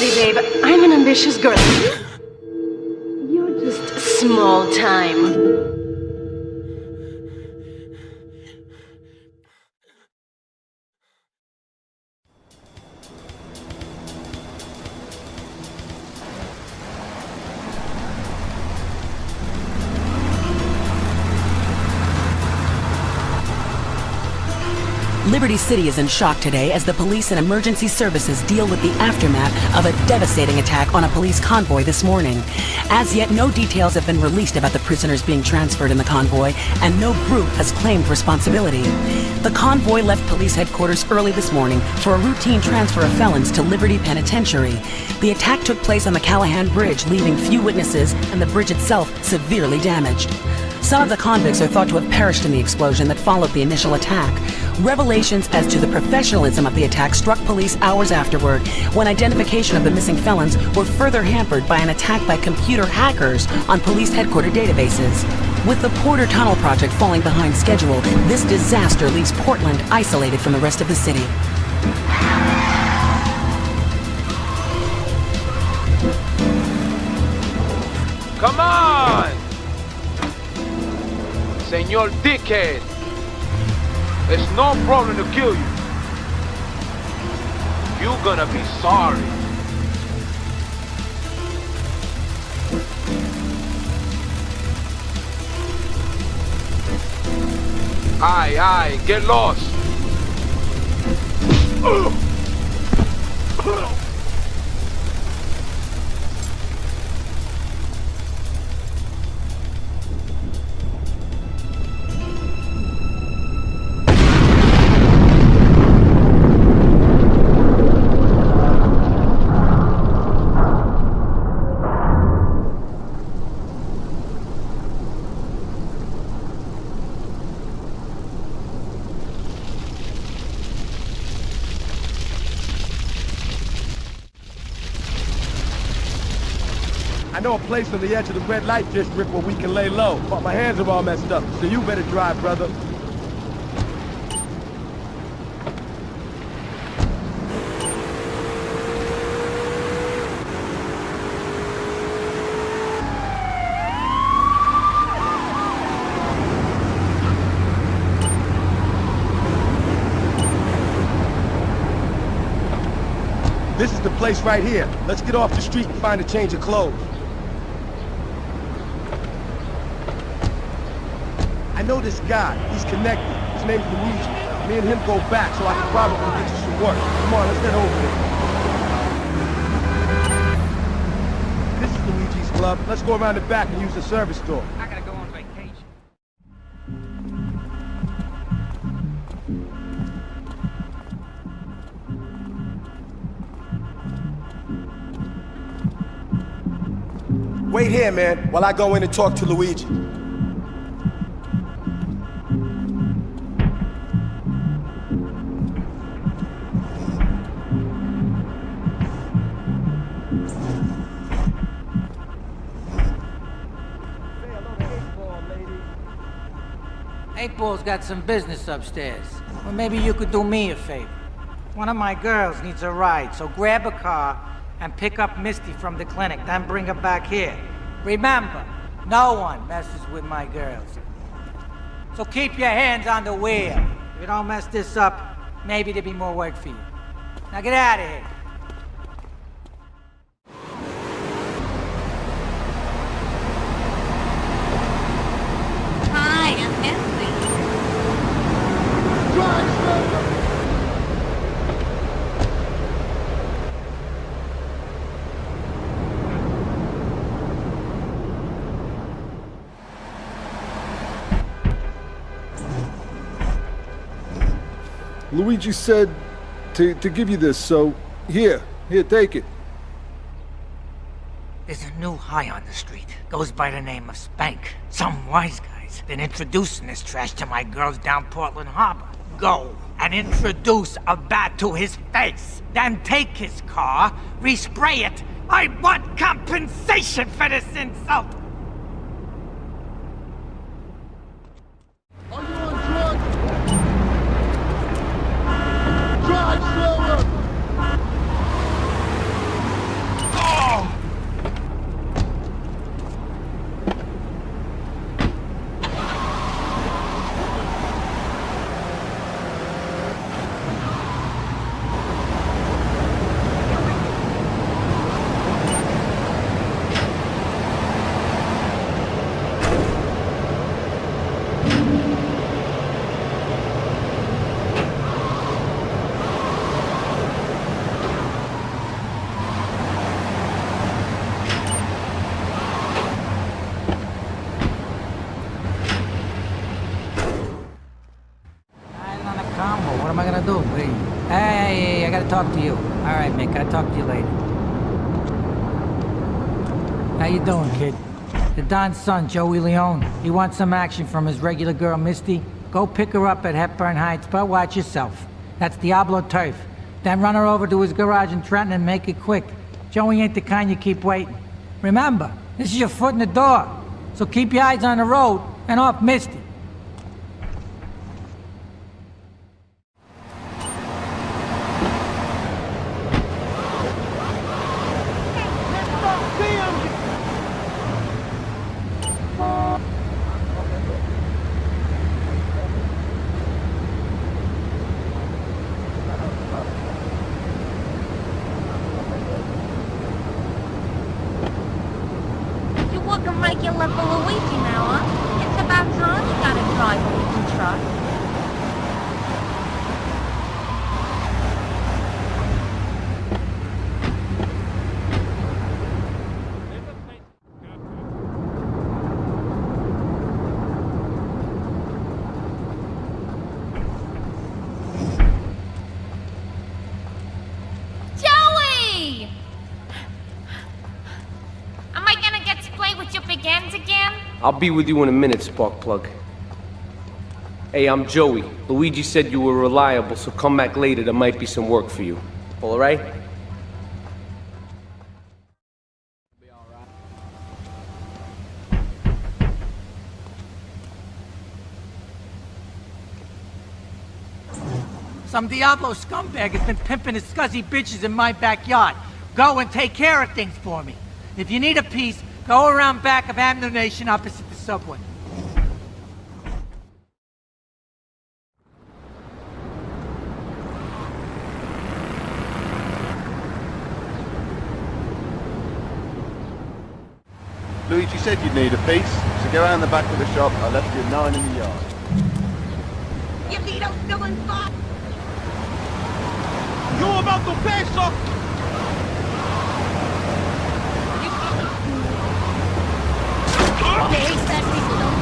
Sorry, babe. I'm an ambitious girl. You're just small time. Liberty City is in shock today as the police and emergency services deal with the aftermath of a devastating attack on a police convoy this morning. As yet, no details have been released about the prisoners being transferred in the convoy, and no group has claimed responsibility. The convoy left police headquarters early this morning for a routine transfer of felons to Liberty Penitentiary. The attack took place on the Callahan Bridge, leaving few witnesses and the bridge itself severely damaged. Some of the convicts are thought to have perished in the explosion that followed the initial attack. Revelations as to the professionalism of the attack struck police hours afterward, when identification of the missing felons were further hampered by an attack by computer hackers on police headquarters databases. With the Porter Tunnel project falling behind schedule, this disaster leaves Portland isolated from the rest of the city. Come on! Señor Dickhead! It's no problem to kill you. You're gonna be sorry. Aye, get lost. I know a place on the edge of the red light district where we can lay low, but my hands are all messed up, so you better drive, brother. This is the place right here. Let's get off the street and find a change of clothes. I know this guy. He's connected. His name's Luigi. Me and him go back, so I can probably get you some work. Come on, let's get over there. This is Luigi's club. Let's go around the back and use the service door. I gotta go on vacation. Wait here, man, while I go in and talk to Luigi. Eight Ball's got some business upstairs. Well, maybe you could do me a favor. One of my girls needs a ride, so grab a car and pick up Misty from the clinic, then bring her back here. Remember, no one messes with my girls. So keep your hands on the wheel. If you don't mess this up, maybe there'll be more work for you. Now get out of here. Hi, I'm Misty. Luigi said to give you this, so here, take it. There's a new high on the street. Goes by the name of Spank. Some wise guys been introducing this trash to my girls down Portland Harbor. Go and introduce a bat to his face. Then take his car, respray it. I want compensation for this insult. Are you on drugs? Drive slower! talk to you. All right, Mick, I'll talk to you later. How you doing, kid? The Don's son, Joey Leone. He wants some action from his regular girl, Misty. Go pick her up at Hepburn Heights, but watch yourself. That's Diablo turf. Then run her over to his garage in Trenton and make it quick. Joey ain't the kind you keep waiting. Remember, this is your foot in the door. So keep your eyes on the road and off Misty. Regular for Luigi now, huh? It's about time you got a driver we can trust. Joey! Am I gonna get to play with your big ends again? I'll be with you in a minute, Sparkplug. Hey, I'm Joey. Luigi said you were reliable, so come back later. There might be some work for you. All right? Some Diablo scumbag has been pimping his scuzzy bitches in my backyard. Go and take care of things for me. If you need a piece, go around back of Ammunition opposite the subway. Luigi said you'd need a piece, so go around the back of the shop. I left you 9 in the yard. You need a filling spot? You about to pay, sir? They said people don't.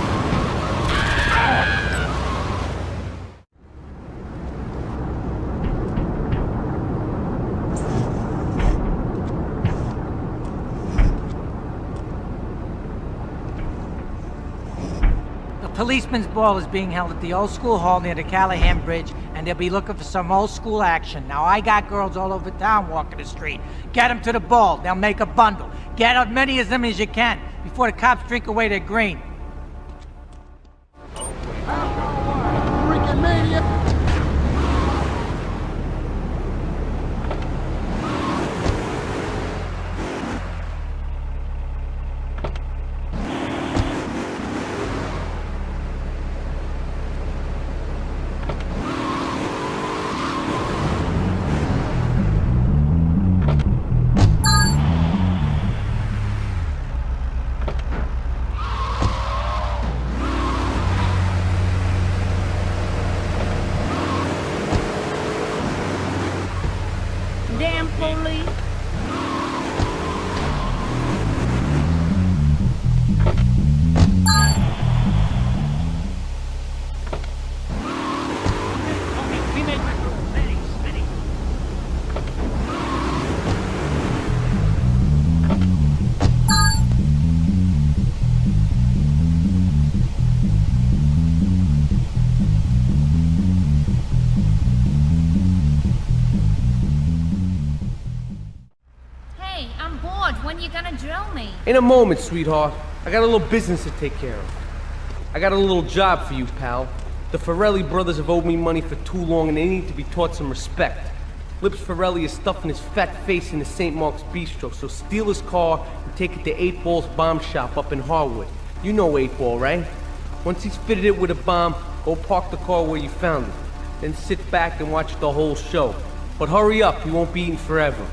The policeman's ball is being held at the old school hall near the Callahan Bridge, and they'll be looking for some old school action. Now, I got girls all over town walking the street. Get them to the ball. They'll make a bundle. Get as many of them as you can before the cops drink away their green. Freaking maniac! Damn police. Hey, I'm bored. When you gonna drill me? In a moment, sweetheart. I got a little business to take care of. I got a little job for you, pal. The Ferrelli brothers have owed me money for too long and they need to be taught some respect. Lips Ferrelli is stuffing his fat face in the St. Mark's Bistro, so steal his car and take it to 8 Ball's bomb shop up in Harwood. You know 8 Ball, right? Once he's fitted it with a bomb, go park the car where you found it. Then sit back and watch the whole show. But hurry up, he won't be eating forever.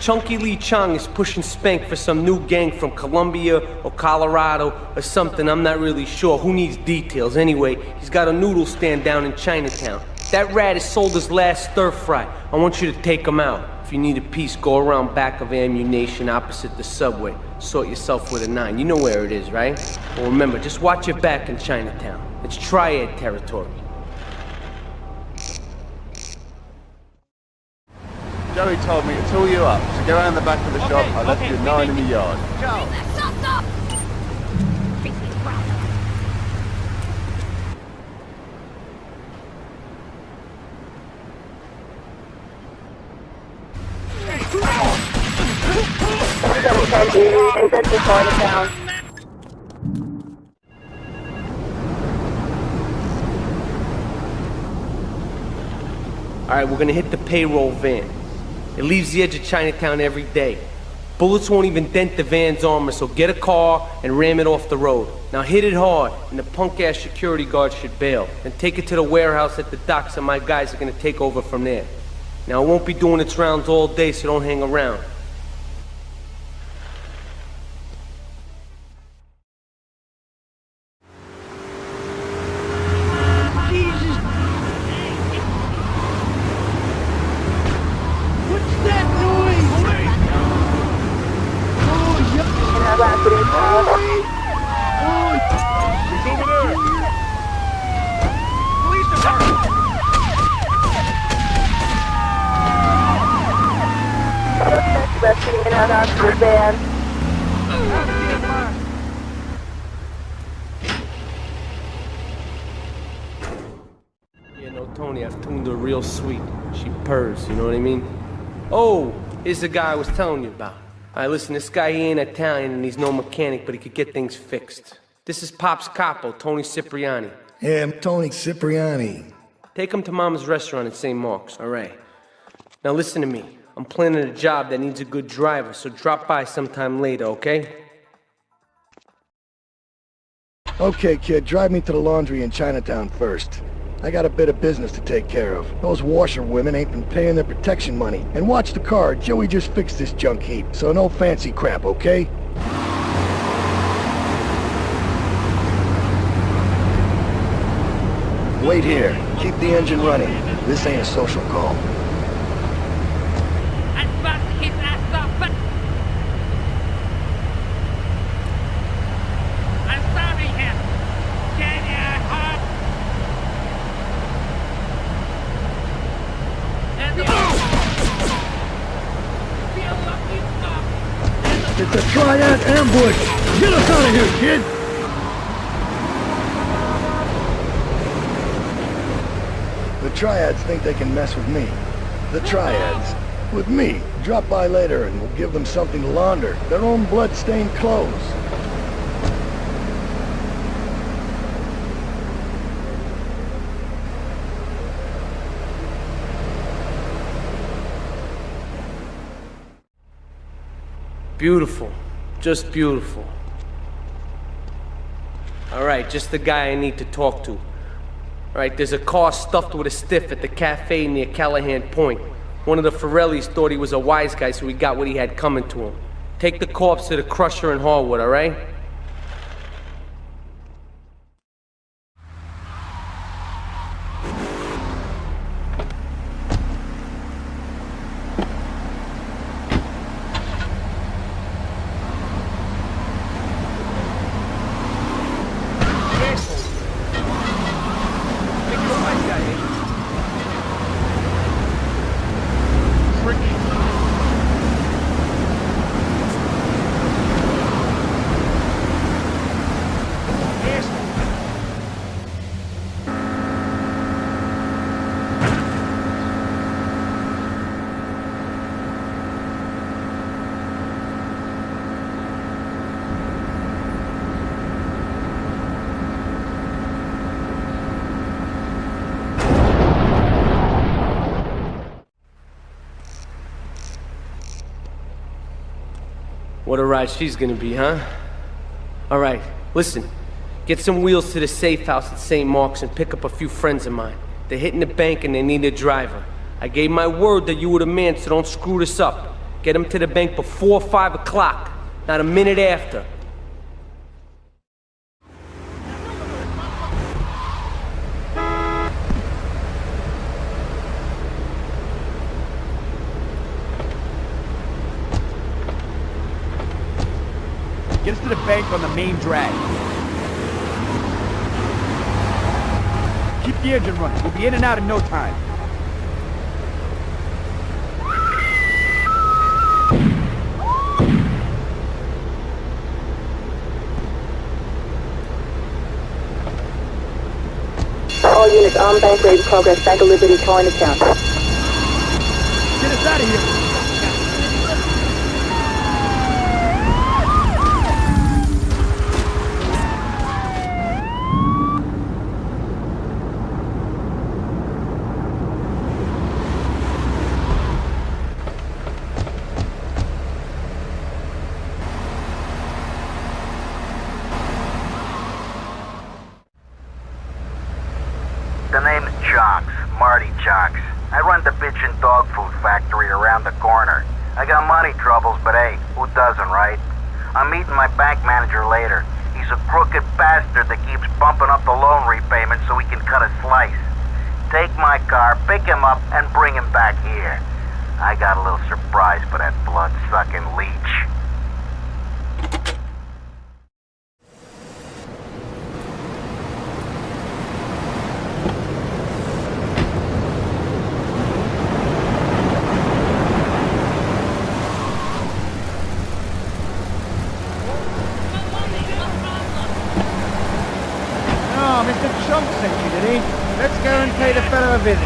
Chunky Lee Chong is pushing Spank for some new gang from Colombia or Colorado or something, I'm not really sure. Who needs details? Anyway, he's got a noodle stand down in Chinatown. That rat has sold his last stir-fry. I want you to take him out. If you need a piece, go around back of Ammunition opposite the subway. Sort yourself with a 9. You know where it is, right? Well, remember, just watch your back in Chinatown. It's triad territory. Joey told me to tool you up, so go around the back of the shop. I left you a 9 in the yard. Alright, we're gonna hit the payroll van. It leaves the edge of Chinatown every day. Bullets won't even dent the van's armor, so get a car and ram it off the road. Now hit it hard, and the punk-ass security guard should bail. Then take it to the warehouse at the docks, and my guys are gonna take over from there. Now it won't be doing its rounds all day, so don't hang around. Yeah, no, Tony, I've tuned her real sweet. She purrs, you know what I mean? Oh, here's the guy I was telling you about. Alright, listen, this guy, he ain't Italian and he's no mechanic, but he could get things fixed. This is Pop's capo, Tony Cipriani. Yeah, I'm Tony Cipriani. Take him to Mama's restaurant at St. Mark's, alright? Now listen to me. I'm planning a job that needs a good driver, so drop by sometime later, okay? Okay, kid, drive me to the laundry in Chinatown first. I got a bit of business to take care of. Those washerwomen ain't been paying their protection money. And watch the car, Joey just fixed this junk heap, so no fancy crap, okay? Wait here. Keep the engine running. This ain't a social call. It's a triad ambush! Get us out of here, kid! The triads think they can mess with me. The triads. With me. Drop by later and we'll give them something to launder. Their own blood-stained clothes. Beautiful. Just beautiful. Alright, just the guy I need to talk to. Alright, there's a car stuffed with a stiff at the cafe near Callahan Point. One of the Forellis thought he was a wise guy, so he got what he had coming to him. Take the corpse to the crusher in Harwood, alright? What a ride she's gonna be, huh? Alright, listen. Get some wheels to the safe house at St. Mark's and pick up a few friends of mine. They're hitting the bank and they need a driver. I gave my word that you were the man, so don't screw this up. Get him to the bank before 5 o'clock, not a minute after. Get us to the bank on the main drag. Keep the engine running. We'll be in and out in no time. All units on bank ready to progress. Bank of Liberty calling account. Get us out of here. The name's Jocks, Marty Jocks. I run the bitchin' dog food factory around the corner. I got money troubles, but hey, who doesn't, right? I'm meeting my bank manager later. He's a crooked bastard that keeps bumping up the loan repayment so he can cut a slice. Take my car, pick him up, and bring him back here. I got a little surprise for that blood-sucking leech. Mr. Chunk sent you, did he? Let's go and pay the fellow a visit.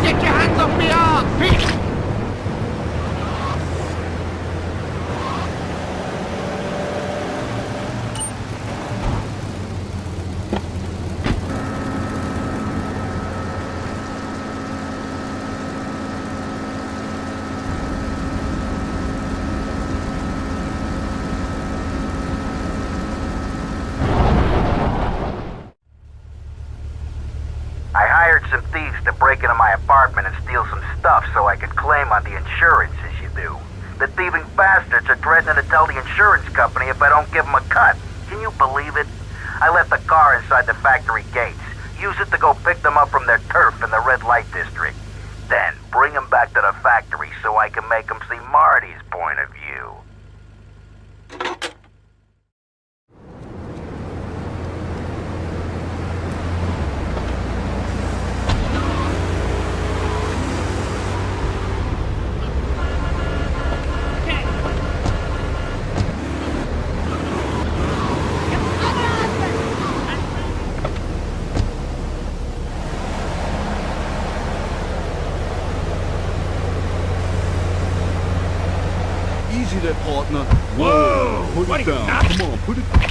Get your hands off me arm! I hired some thieves to break into my apartment and steal some stuff so I could claim on the insurance, as you do. The thieving bastards are threatening to tell the insurance company if I don't give them a cut. Can you believe it? I left the car inside the factory gates. Use it to go pick them up from their turf in the red light district. Then bring them back to the factory so I can make them see Marty's point of view. Easy there, partner. Whoa! Put it down. Come on, put it down.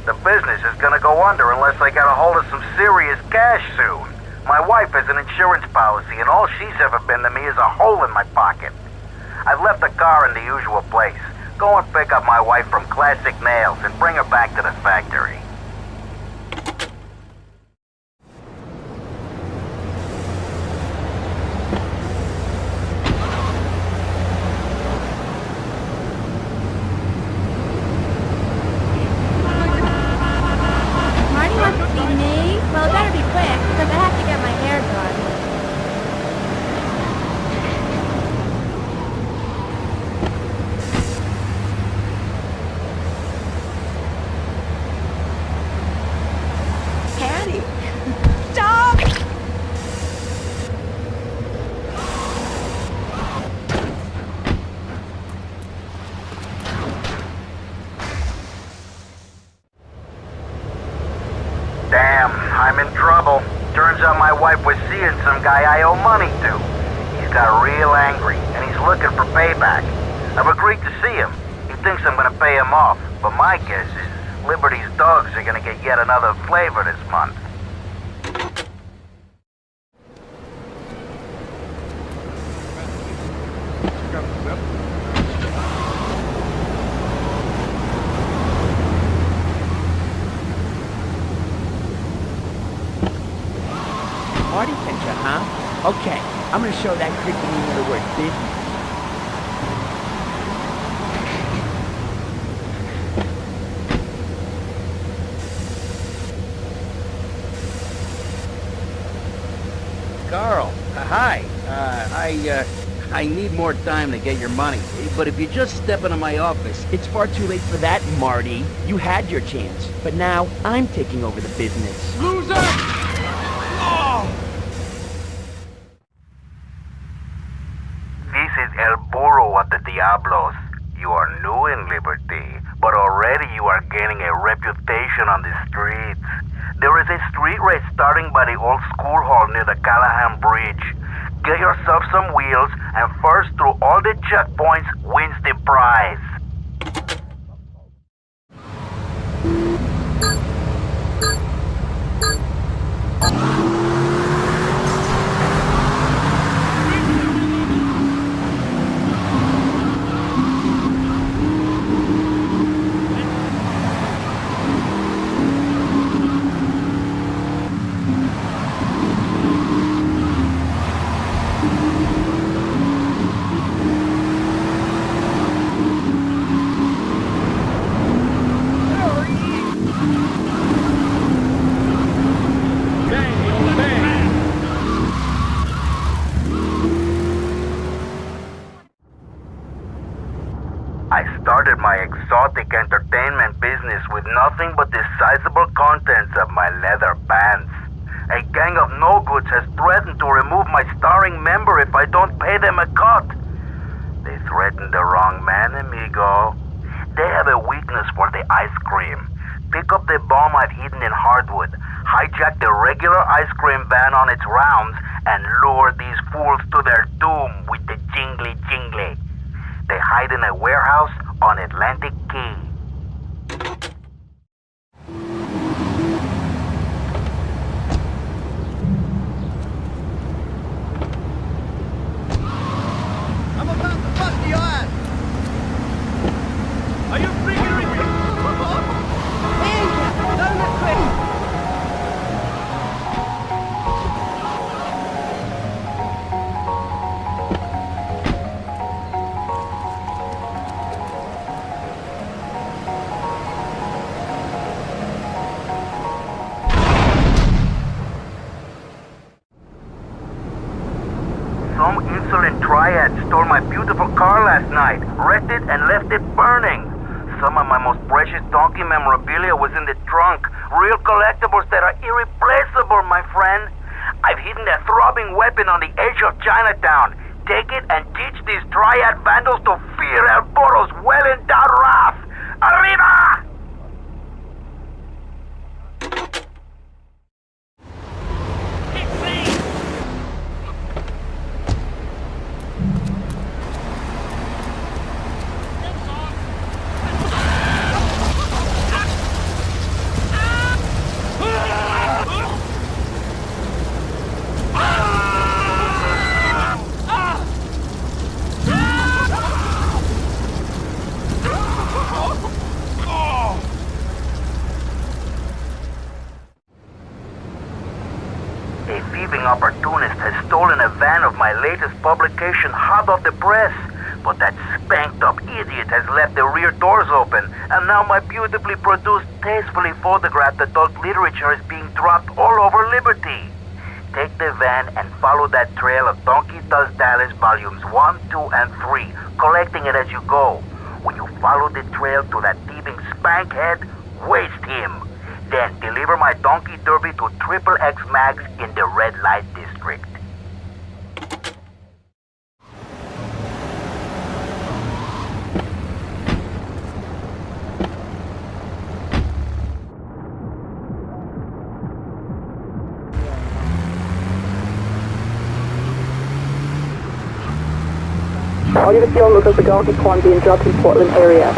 The business is gonna go under unless I get a hold of some serious cash soon. My wife has an insurance policy, and all she's ever been to me is a hole in my pocket. I've left the car in the usual place. Go and pick up my wife from Classic Nails and bring her back to the factory. Marty wants to see me? Well, it better be quick, because I have to get my hair done. I'm in trouble. Turns out my wife was seeing some guy I owe money to. He's got real angry, and he's looking for payback. I've agreed to see him. He thinks I'm gonna pay him off, but my guess is Liberty's dogs are gonna get yet another flavor this month. Party picture, huh? Okay, I'm gonna show that creepy you the word business. Carl, hi. I need more time to get your money. But if you just step into my office... It's far too late for that, Marty. You had your chance. But now, I'm taking over the business. Loser! Oh! This is El Burro of the Diablos. You are new in Liberty, but already you are gaining a reputation on the streets. There is a street race starting by the old school hall near the Callahan Bridge. Get yourself some wheels, and first through all the checkpoints wins the prize. I started my exotic entertainment business with nothing but the sizable contents of my leather pants. A gang of no-goods has threatened to remove my starring member if I don't pay them a cut. They threatened the wrong man, amigo. They have a weakness for the ice cream. Pick up the bomb I've hidden in hardwood, hijack the regular ice cream van on its rounds, and lure these fools to their doom with the jingly jingly. They hide in a warehouse on Atlantic Key. I'm about to bust your ass! Are you freaking me? Some insolent triad stole my beautiful car last night, wrecked it and left it burning. Some of my most precious donkey memorabilia was in the trunk. Real collectibles that are irreplaceable, my friend. I've hidden a throbbing weapon on the edge of Chinatown. Take it and teach these triad vandals to fear El Burro's well-endowed wrath. Arriba! A thieving opportunist has stolen a van of my latest publication hot off the press. But that spanked-up idiot has left the rear doors open, and now my beautifully produced, tastefully photographed adult literature is being dropped all over Liberty. Take the van and follow that trail of Donkey Does Dallas volumes 1, 2, and 3, collecting it as you go. When you follow the trail to that thieving spankhead, waste him. Then deliver my Donkey Derby to IIxP Mags in the red light district. All units be on lookout for donkey corn being dropped in Portland area.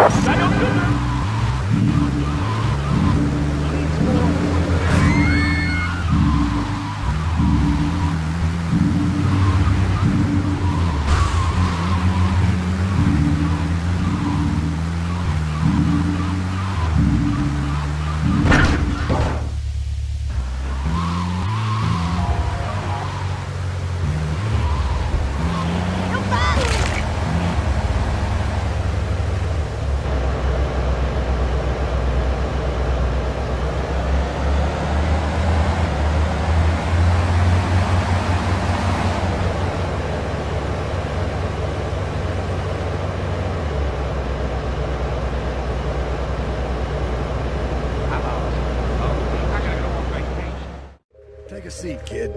Take a seat, kid.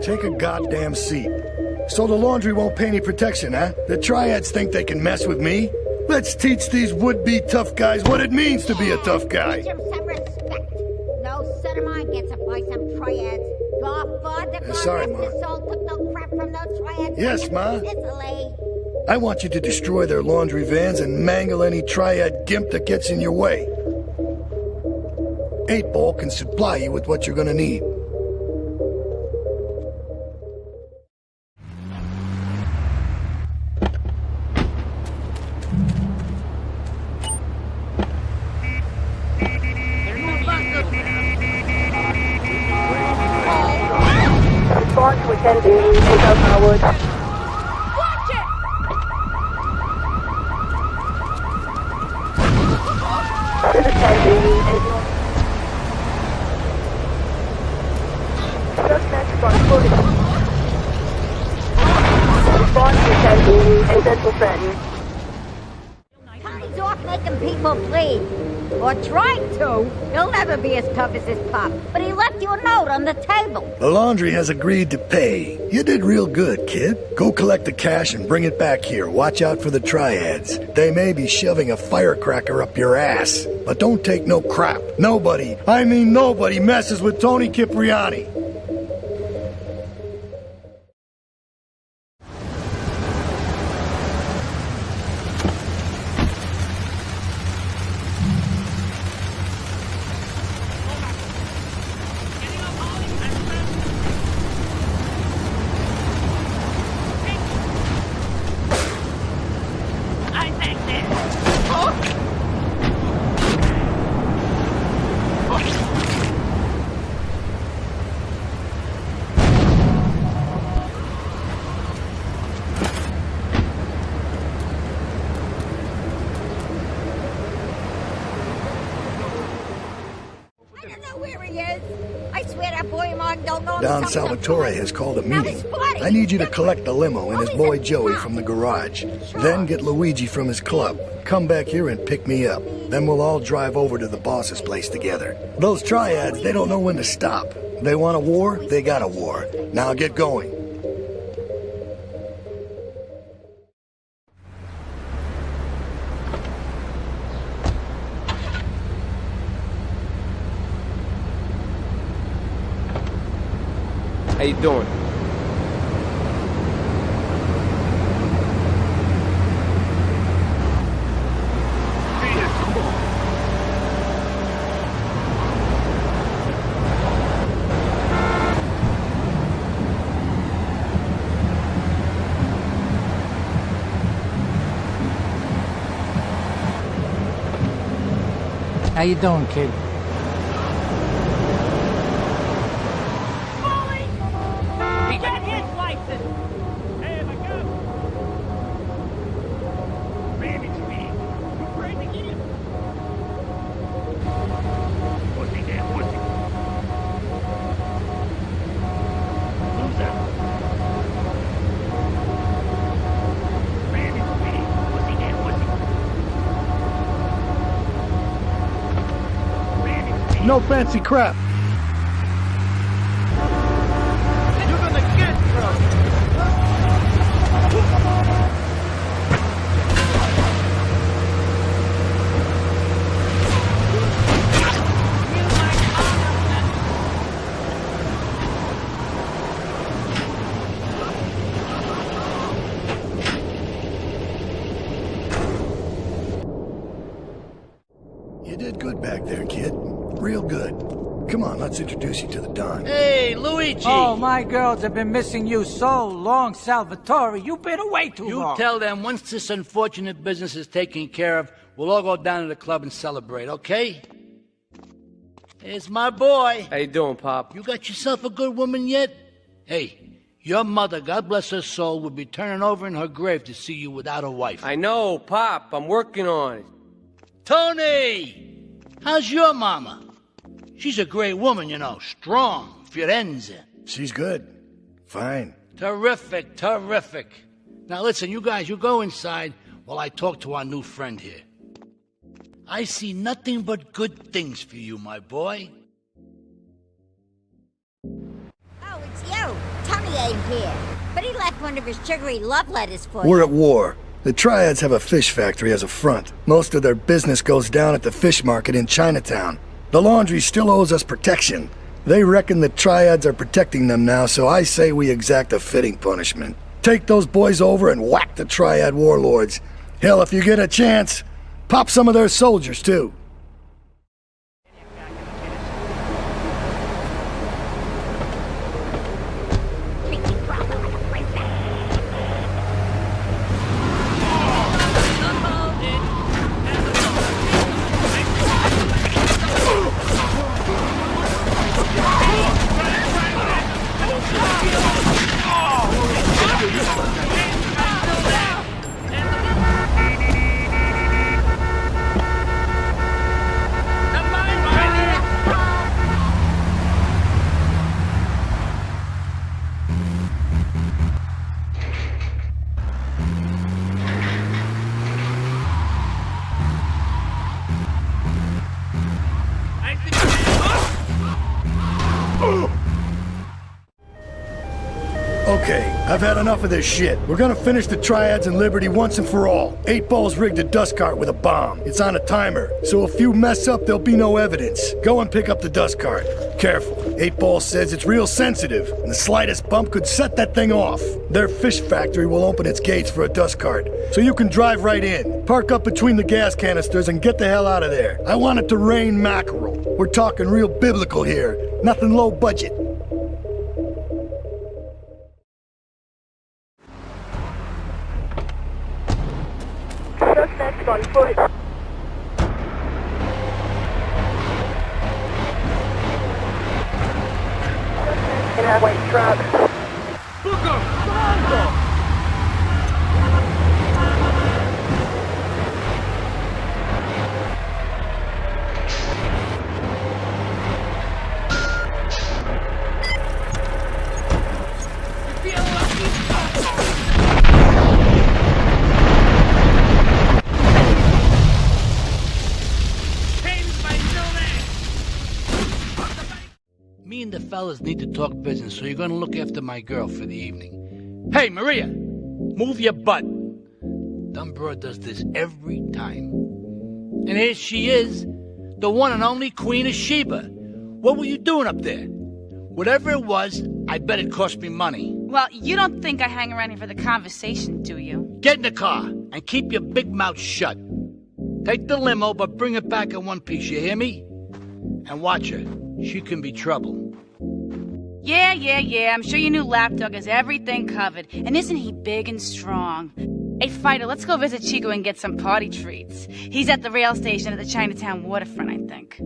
Take a goddamn seat. So the laundry won't pay any protection, huh? The triads think they can mess with me? Let's teach these would-be tough guys what it means to be a tough guy. Teach 'em some respect. No son of mine gets it by some triads. Your father, Sorry, God Ma. rest his soul, took no crap from those triads. Yes, Ma. Sicily. I want you to destroy their laundry vans and mangle any triad gimp that gets in your way. 8-Ball can supply you with what you're gonna need. Respond to attend daily, take out Howard. Watch it! This is 10 daily, suspect on footage. Respond to attend daily, and Central Trenton. He's off making people bleed. Or tried to. He'll never be as tough as his pop. But he left you a note on the table. The laundry has agreed to pay. You did real good, kid. Go collect the cash and bring it back here. Watch out for the triads. They may be shoving a firecracker up your ass. But don't take no crap. Nobody, I mean nobody, messes with Tony Cipriani. Don Salvatore has called a meeting. I need you to collect the limo and his boy Joey from the garage. Then get Luigi from his club. Come back here and pick me up. Then we'll all drive over to the boss's place together. Those triads, they don't know when to stop. They want a war, they got a war. Now get going. How you doing? How you doing, kid? No fancy crap. You're gonna get back there, kid. Real good. Come on, let's introduce you to the Don. Hey, Luigi! Oh, my girls have been missing you so long, Salvatore. You've been away too long. You tell them once this unfortunate business is taken care of, we'll all go down to the club and celebrate, okay? Here's my boy. How you doing, Pop? You got yourself a good woman yet? Hey, your mother, God bless her soul, would be turning over in her grave to see you without a wife. I know, Pop. I'm working on it. Tony! How's your mama? She's a great woman, you know. Strong. Firenze. She's good. Fine. Terrific, terrific. Now listen, you guys, you go inside while I talk to our new friend here. I see nothing but good things for you, my boy. Oh, it's you. Tony ain't here. But he left one of his sugary love letters for We're you. at war. The Triads have a fish factory as a front. Most of their business goes down at the fish market in Chinatown. The laundry still owes us protection. They reckon the Triads are protecting them now, so I say we exact a fitting punishment. Take those boys over and whack the Triad warlords. Hell, if you get a chance, pop some of their soldiers, too. Okay, I've had enough of this shit. We're gonna finish the Triads and Liberty once and for all. 8 Ball's rigged a dust cart with a bomb. It's on a timer, so if you mess up, there'll be no evidence. Go and pick up the dust cart. Careful. 8 Ball says it's real sensitive, and the slightest bump could set that thing off. Their fish factory will open its gates for a dust cart, so you can drive right in. Park up between the gas canisters and get the hell out of there. I want it to rain mackerel. We're talking real biblical here. Nothing low budget. Suspect on foot. Suspect in a white truck. Me and the fellas need to talk business, so you're gonna look after my girl for the evening. Hey, Maria! Move your butt! Dumb broad does this every time. And here she is, the one and only Queen of Sheba. What were you doing up there? Whatever it was, I bet it cost me money. Well, you don't think I hang around here for the conversation, do you? Get in the car and keep your big mouth shut. Take the limo, but bring it back in one piece, you hear me? And watch her. She can be trouble. Yeah. I'm sure your new lapdog has everything covered. And isn't he big and strong? Hey, Fighter, let's go visit Chico and get some party treats. He's at the rail station at the Chinatown waterfront, I think.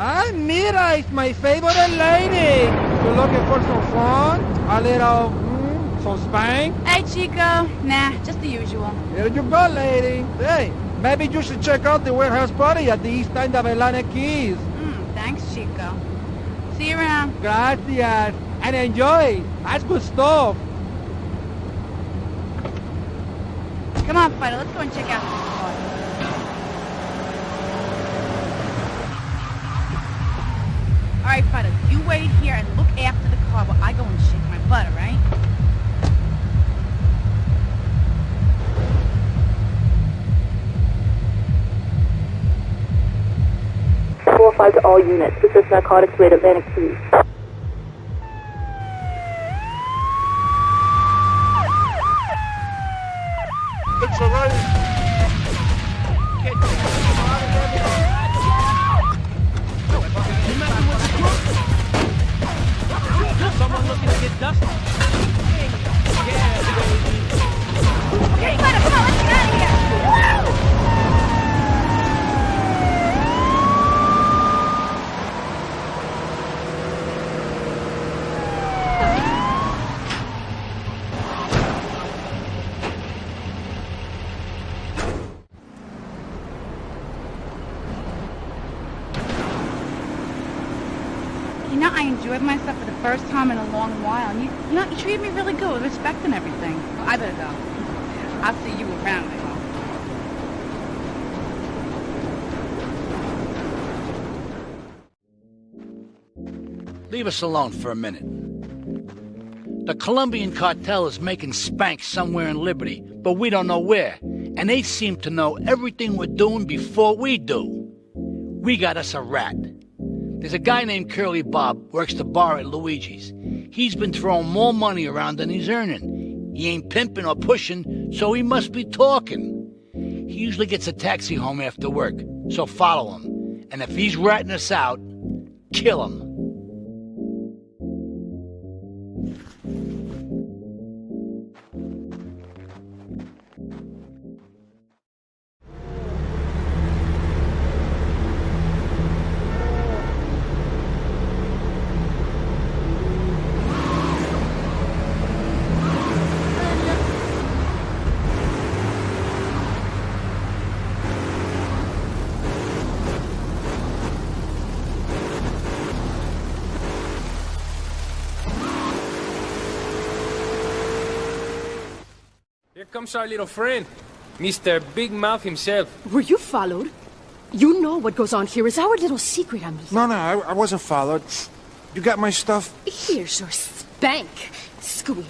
Ah, Mira, it's my favorite lady. You looking for some fun? A little, some spank? Hey, Chico. Nah, just the usual. Here you go, lady. Hey, maybe you should check out the warehouse party at the east end of Atlantic Keys. Thanks, Chico. See you around. Gracias. And enjoy. That's good stuff. Come on, Fighter, let's go and check out this party. All right, Fighter, you wait here and look after the car while I go and shake my butt, all right? 5 to all units. This is narcotics raid Atlantic City. It's alright. Someone looking to get dusty? Yeah, baby. Okay, come on, let's get out of here! Woo! You know, I enjoyed myself for the first time in a long while, and you treated me really good with respect and everything. Well, I better go. I'll see you around, I hope. Leave us alone for a minute. The Colombian cartel is making spank somewhere in Liberty, but we don't know where. And they seem to know everything we're doing before we do. We got us a rat. There's a guy named Curly Bob, works the bar at Luigi's. He's been throwing more money around than he's earning. He ain't pimping or pushing, so he must be talking. He usually gets a taxi home after work, so follow him. And if he's ratting us out, kill him. Here comes our little friend, Mr. Big Mouth himself. Were you followed? You know what goes on here is our little secret, amigo. No, I wasn't followed. You got my stuff? Here's your spank, squealer.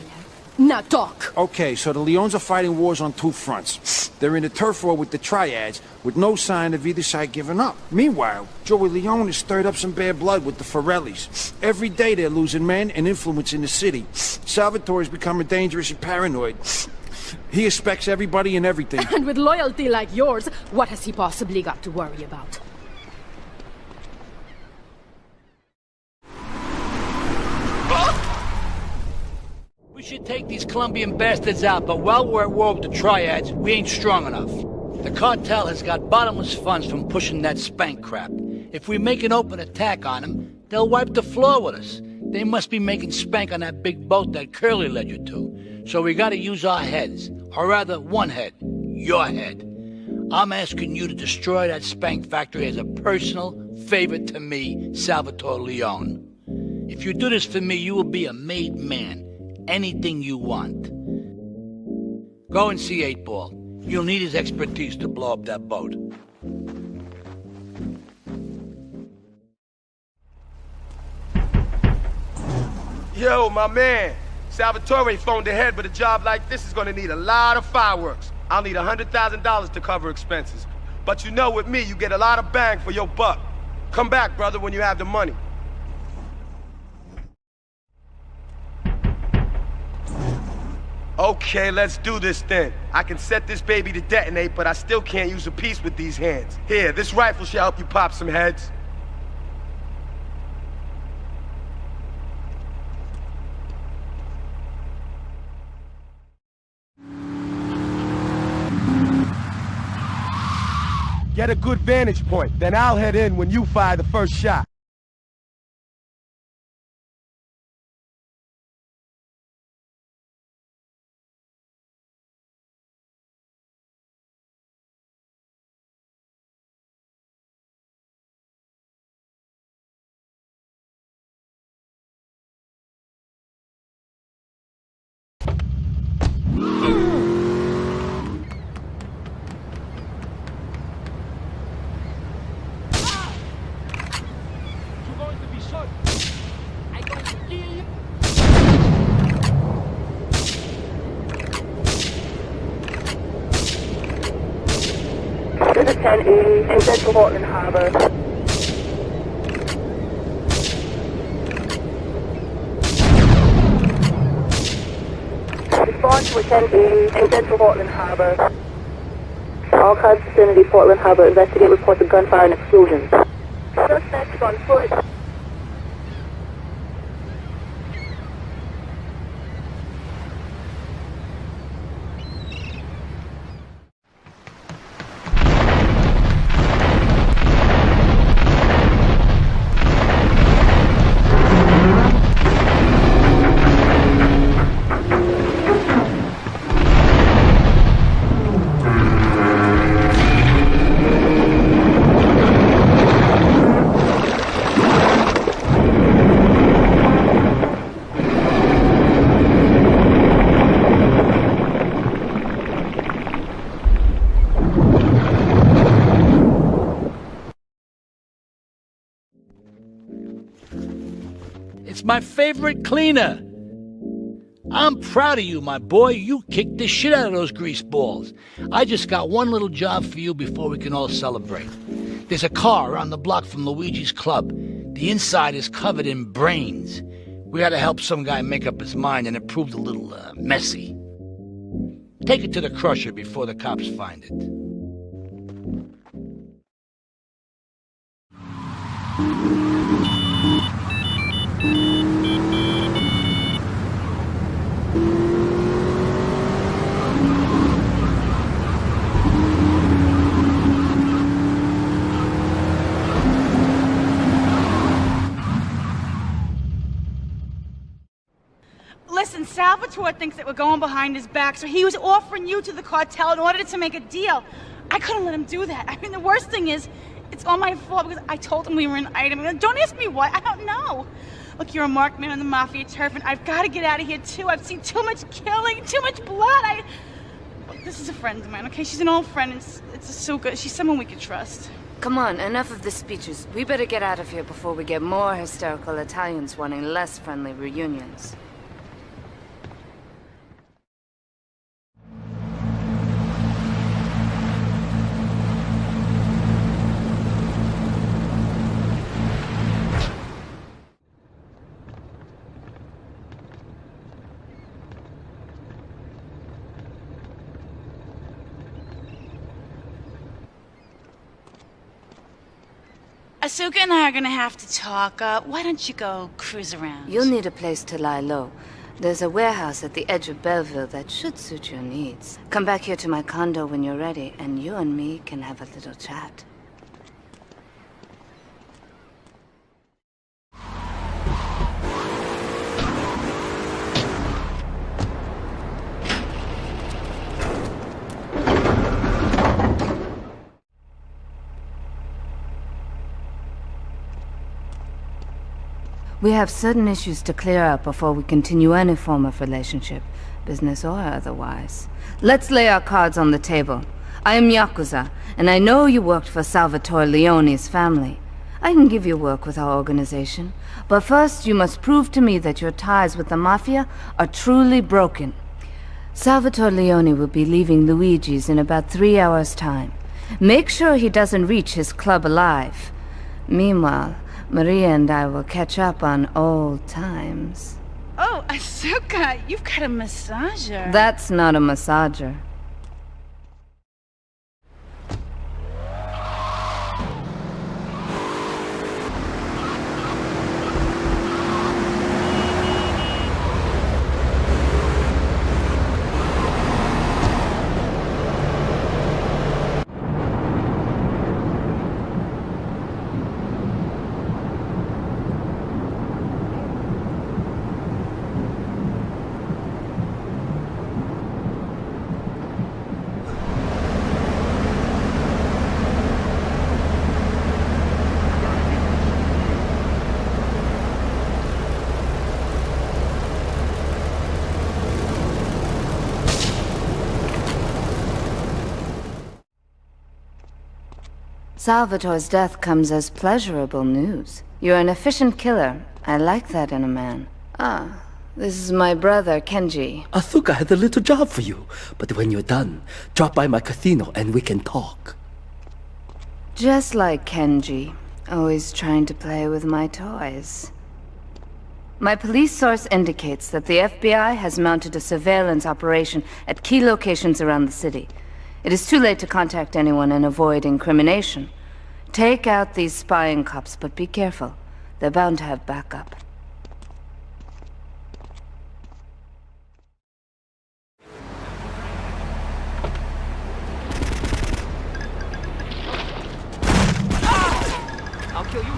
Now talk. Okay, so the Leons are fighting wars on two fronts. They're in a turf war with the Triads, with no sign of either side giving up. Meanwhile, Joey Leon has stirred up some bad blood with the Forellis. Every day they're losing men and influence in the city. Salvatore has become dangerous and paranoid. He expects everybody and everything. And with loyalty like yours, what has he possibly got to worry about? We should take these Colombian bastards out, but while we're at war with the Triads, we ain't strong enough. The cartel has got bottomless funds from pushing that spank crap. If we make an open attack on them, they'll wipe the floor with us. They must be making spank on that big boat that Curly led you to. So we gotta use our heads. Or rather, one head. Your head. I'm asking you to destroy that spank factory as a personal favor to me, Salvatore Leon. If you do this for me, you will be a made man. Anything you want. Go and see 8-Ball. You'll need his expertise to blow up that boat. Yo, my man. Salvatore phoned ahead, but a job like this is gonna need a lot of fireworks. I'll need $100,000 to cover expenses. But you know, with me, you get a lot of bang for your buck. Come back, brother, when you have the money. Okay, let's do this then. I can set this baby to detonate, but I still can't use a piece with these hands. Here, this rifle should help you pop some heads. Get a good vantage point, then I'll head in when you fire the first shot. This is 1080 in Central Portland Harbor. Launch with 1080 in Central Portland Harbor. All cars vicinity Portland Harbor. Investigate reports of gunfire and explosions. Suspects on foot. It's my favorite cleaner. I'm proud of you, my boy. You kicked the shit out of those grease balls. I just got one little job for you before we can all celebrate. There's a car around the block from Luigi's club. The inside is covered in brains. We had to help some guy make up his mind, and it proved a little messy. Take it to the crusher before the cops find it. Listen, Salvatore thinks that we're going behind his back, so he was offering you to the cartel in order to make a deal. I couldn't let him do that. I mean, the worst thing is, it's all my fault because I told him we were an item. Don't ask me why. I don't know. Look, you're a marked man on the Mafia turf, and I've got to get out of here, too. I've seen too much killing, too much blood. Look, this is a friend of mine, okay? She's an old friend. It's so good. She's someone we can trust. Come on, enough of the speeches. We better get out of here before we get more hysterical Italians wanting less friendly reunions. Asuka and I are gonna have to talk. Why don't you go cruise around? You'll need a place to lie low. There's a warehouse at the edge of Belleville that should suit your needs. Come back here to my condo when you're ready, and you and me can have a little chat. We have certain issues to clear up before we continue any form of relationship, business or otherwise. Let's lay our cards on the table. I am Yakuza, and I know you worked for Salvatore Leone's family. I can give you work with our organization, but first you must prove to me that your ties with the Mafia are truly broken. Salvatore Leone will be leaving Luigi's in about 3 hours' time. Make sure he doesn't reach his club alive. Meanwhile, Maria and I will catch up on old times. Oh, Asuka, you've got a massager. That's not a massager. Salvatore's death comes as pleasurable news. You're an efficient killer. I like that in a man. Ah, this is my brother, Kenji. Asuka has a little job for you, but when you're done, drop by my casino and we can talk. Just like Kenji, always trying to play with my toys. My police source indicates that the FBI has mounted a surveillance operation at key locations around the city. It is too late to contact anyone and avoid incrimination. Take out these spying cops, but be careful. They're bound to have backup. I'll kill you.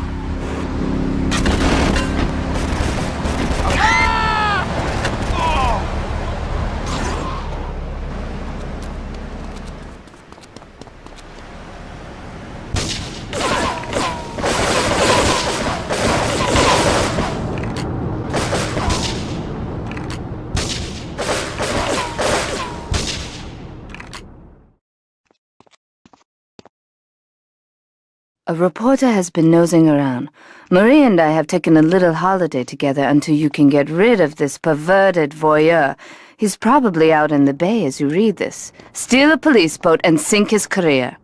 A reporter has been nosing around. Marie and I have taken a little holiday together until you can get rid of this perverted voyeur. He's probably out in the bay as you read this. Steal a police boat and sink his career.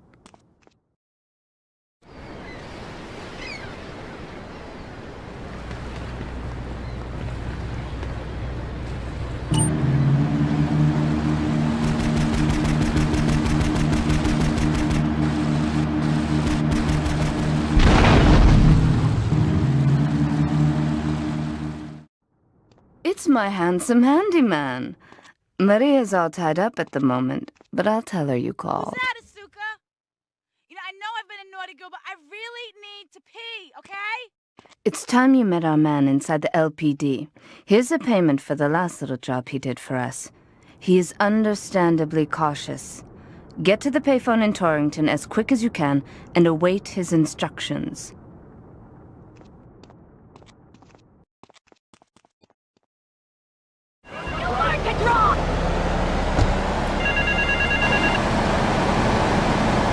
It's my handsome handyman. Maria's all tied up at the moment, but I'll tell her you called. Who's that, Asuka? You know, I know I've been a naughty girl, but I really need to pee, okay? It's time you met our man inside the LPD. Here's a payment for the last little job he did for us. He is understandably cautious. Get to the payphone in Torrington as quick as you can and await his instructions.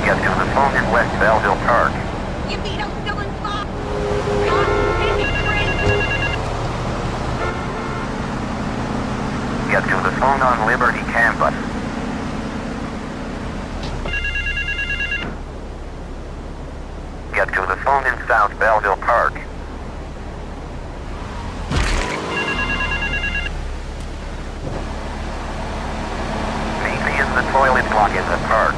Get to the phone in West Belleville Park. Get to the phone on Liberty Campus. Get to the phone in South Belleville Park. Meet me in the toilet block in the park.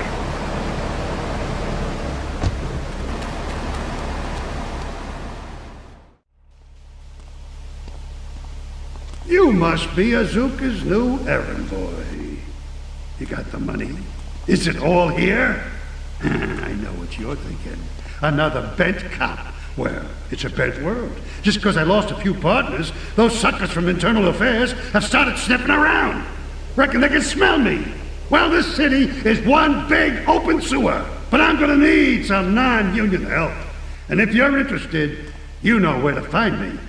You must be Azuka's new errand boy. You got the money? Is it all here? I know what you're thinking. Another bent cop. Well, it's a bent world. Just because I lost a few partners, those suckers from Internal Affairs have started sniffing around. Reckon they can smell me. Well, this city is one big open sewer. But I'm gonna need some non-union help. And if you're interested, you know where to find me.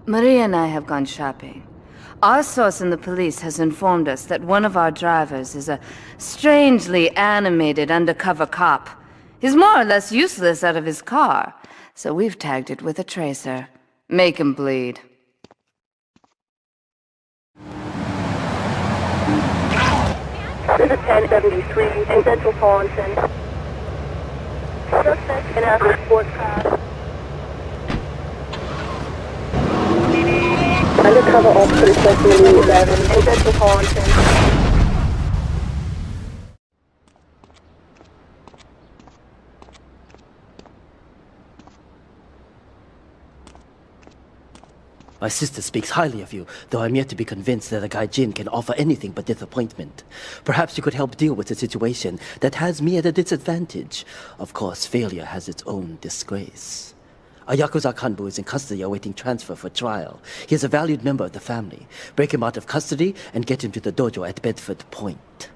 Maria and I have gone shopping. Our source in the police has informed us that one of our drivers is a strangely animated undercover cop. He's more or less useless out of his car, so we've tagged it with a tracer. Make him bleed. This is 1073 in Central Thornton. Suspect in a sports car. Undercover officer requesting immediate arrival in Central Thornton. My sister speaks highly of you, though I'm yet to be convinced that a gaijin can offer anything but disappointment. Perhaps you could help deal with a situation that has me at a disadvantage. Of course, failure has its own disgrace. A Yakuza Kanbu is in custody awaiting transfer for trial. He is a valued member of the family. Break him out of custody and get him to the dojo at Bedford Point.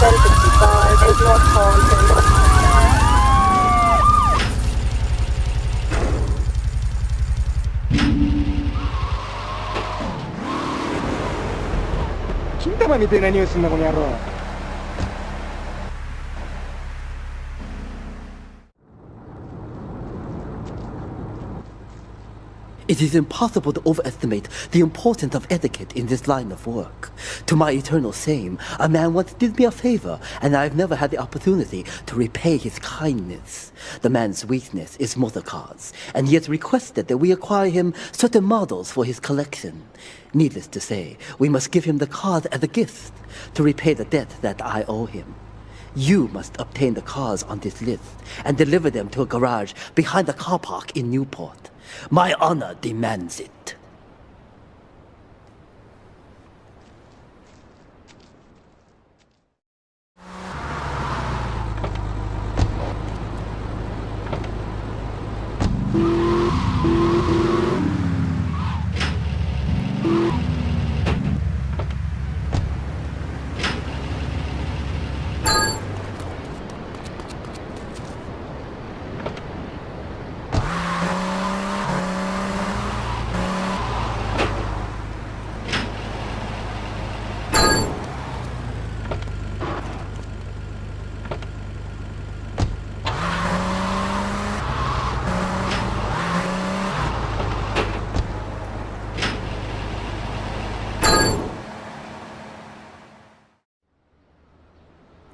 1065 is North Holland. 진짜만 밑에 내 뉴스 나고 냐로. It is impossible to overestimate the importance of etiquette in this line of work. To my eternal shame, a man once did me a favor, and I've never had the opportunity to repay his kindness. The man's weakness is motor cars, and he has requested that we acquire him certain models for his collection. Needless to say, we must give him the cars as a gift to repay the debt that I owe him. You must obtain the cars on this list and deliver them to a garage behind the car park in Newport. My honor demands it.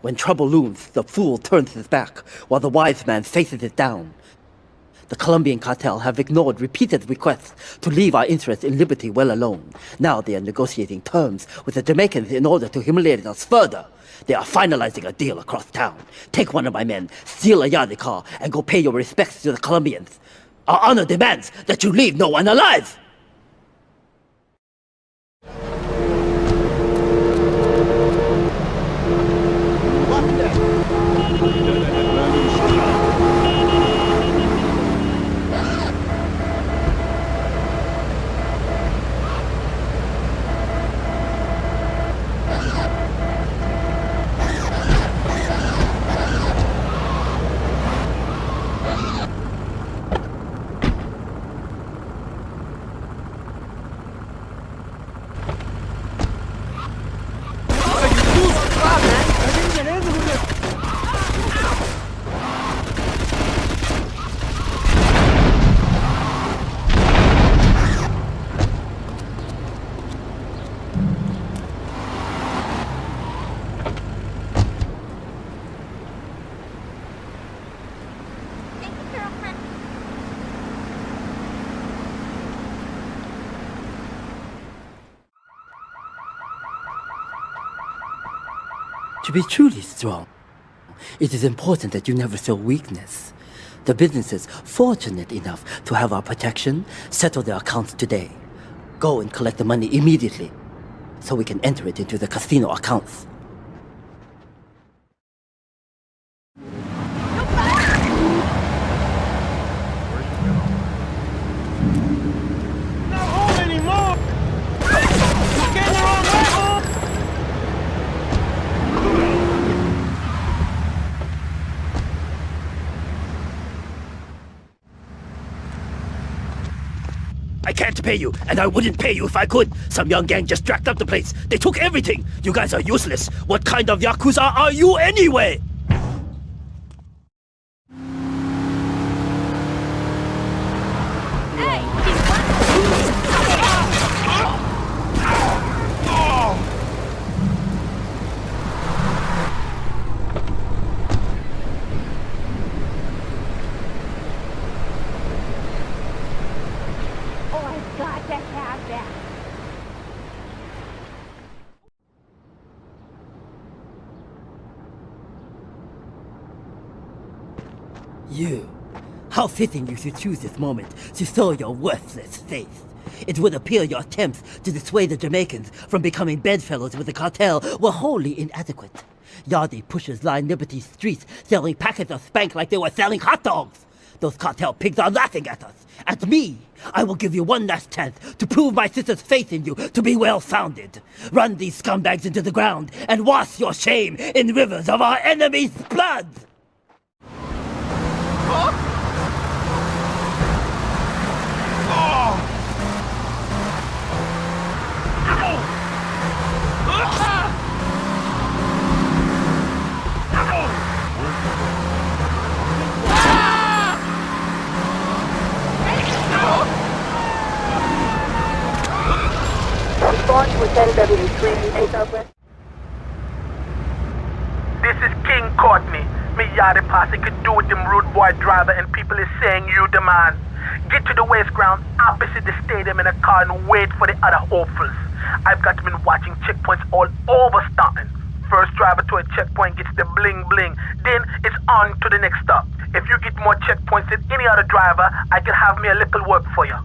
When trouble looms, the fool turns his back, while the wise man faces it down. The Colombian cartel have ignored repeated requests to leave our interests in liberty well alone. Now they are negotiating terms with the Jamaicans in order to humiliate us further. They are finalizing a deal across town. Take one of my men, steal a Yardley car, and go pay your respects to the Colombians. Our honor demands that you leave no one alive! To be truly strong, it is important that you never show weakness. The businesses fortunate enough to have our protection settle their accounts today. Go and collect the money immediately, so we can enter it into the casino accounts. I can't pay you, and I wouldn't pay you if I could. Some young gang just jacked up the place. They took everything. You guys are useless. What kind of Yakuza are you anyway? You. How fitting you should choose this moment to show your worthless face. It would appear your attempts to dissuade the Jamaicans from becoming bedfellows with the cartel were wholly inadequate. Yardie pushers line Liberty streets selling packets of spank like they were selling hot dogs. Those cartel pigs are laughing at us. At me. I will give you one last chance to prove my sister's faith in you to be well-founded. Run these scumbags into the ground and wash your shame in rivers of our enemy's blood! Respond to 10W3 Southwest. This is King Courtney. Me yardie posse could do with them rude boy driver and people is saying you the man. Get to the waste ground opposite the stadium in a car and wait for the other hopefuls. I've got been watching checkpoints all over Staunton. First driver to a checkpoint gets the bling bling, then it's on to the next stop. If you get more checkpoints than any other driver, I can have me a little work for you.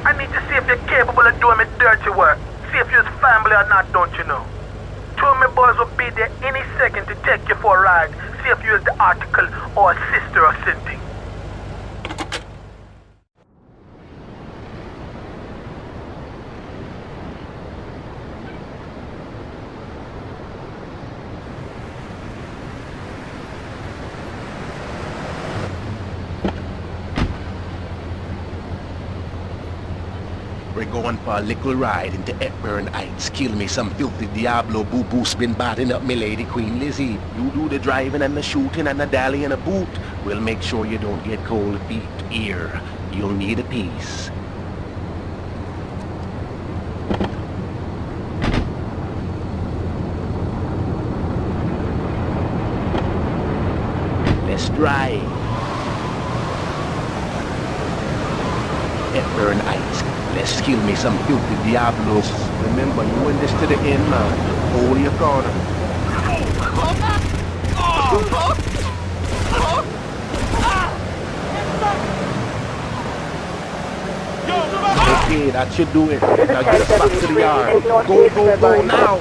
I need to see if you're capable of doing me dirty work. See if you're family or not, don't you know? Two of my boys will be there any second to take you for a ride. See if you're the article or a sister or something. We're going for a little ride into Hepburn Heights. Kill me some filthy Diablo boo-boos been batting up me lady Queen Lizzie. You do the driving and the shooting and the dally and a boot. We'll make sure you don't get cold feet here. You'll need a piece. Let's drive. Hepburn Heights. Let's kill me some filthy Diablos. Remember, you win this to the end, man. Hold your corner. Okay, that should do it. Now get us back to the yard. Go, go, go now.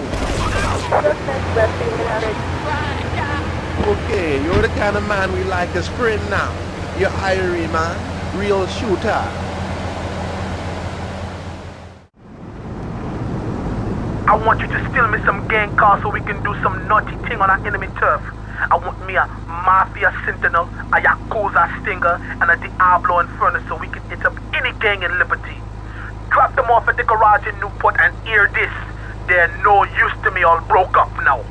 Okay, you're the kind of man we like as friend now. You're Irie, man. Real shooter. I want you to steal me some gang cars so we can do some naughty thing on our enemy turf. I want me a Mafia Sentinel, a Yakuza Stinger, and a Diablo Inferno so we can hit up any gang in Liberty. Drop them off at the garage in Newport and hear this. They're no use to me, all broke up now.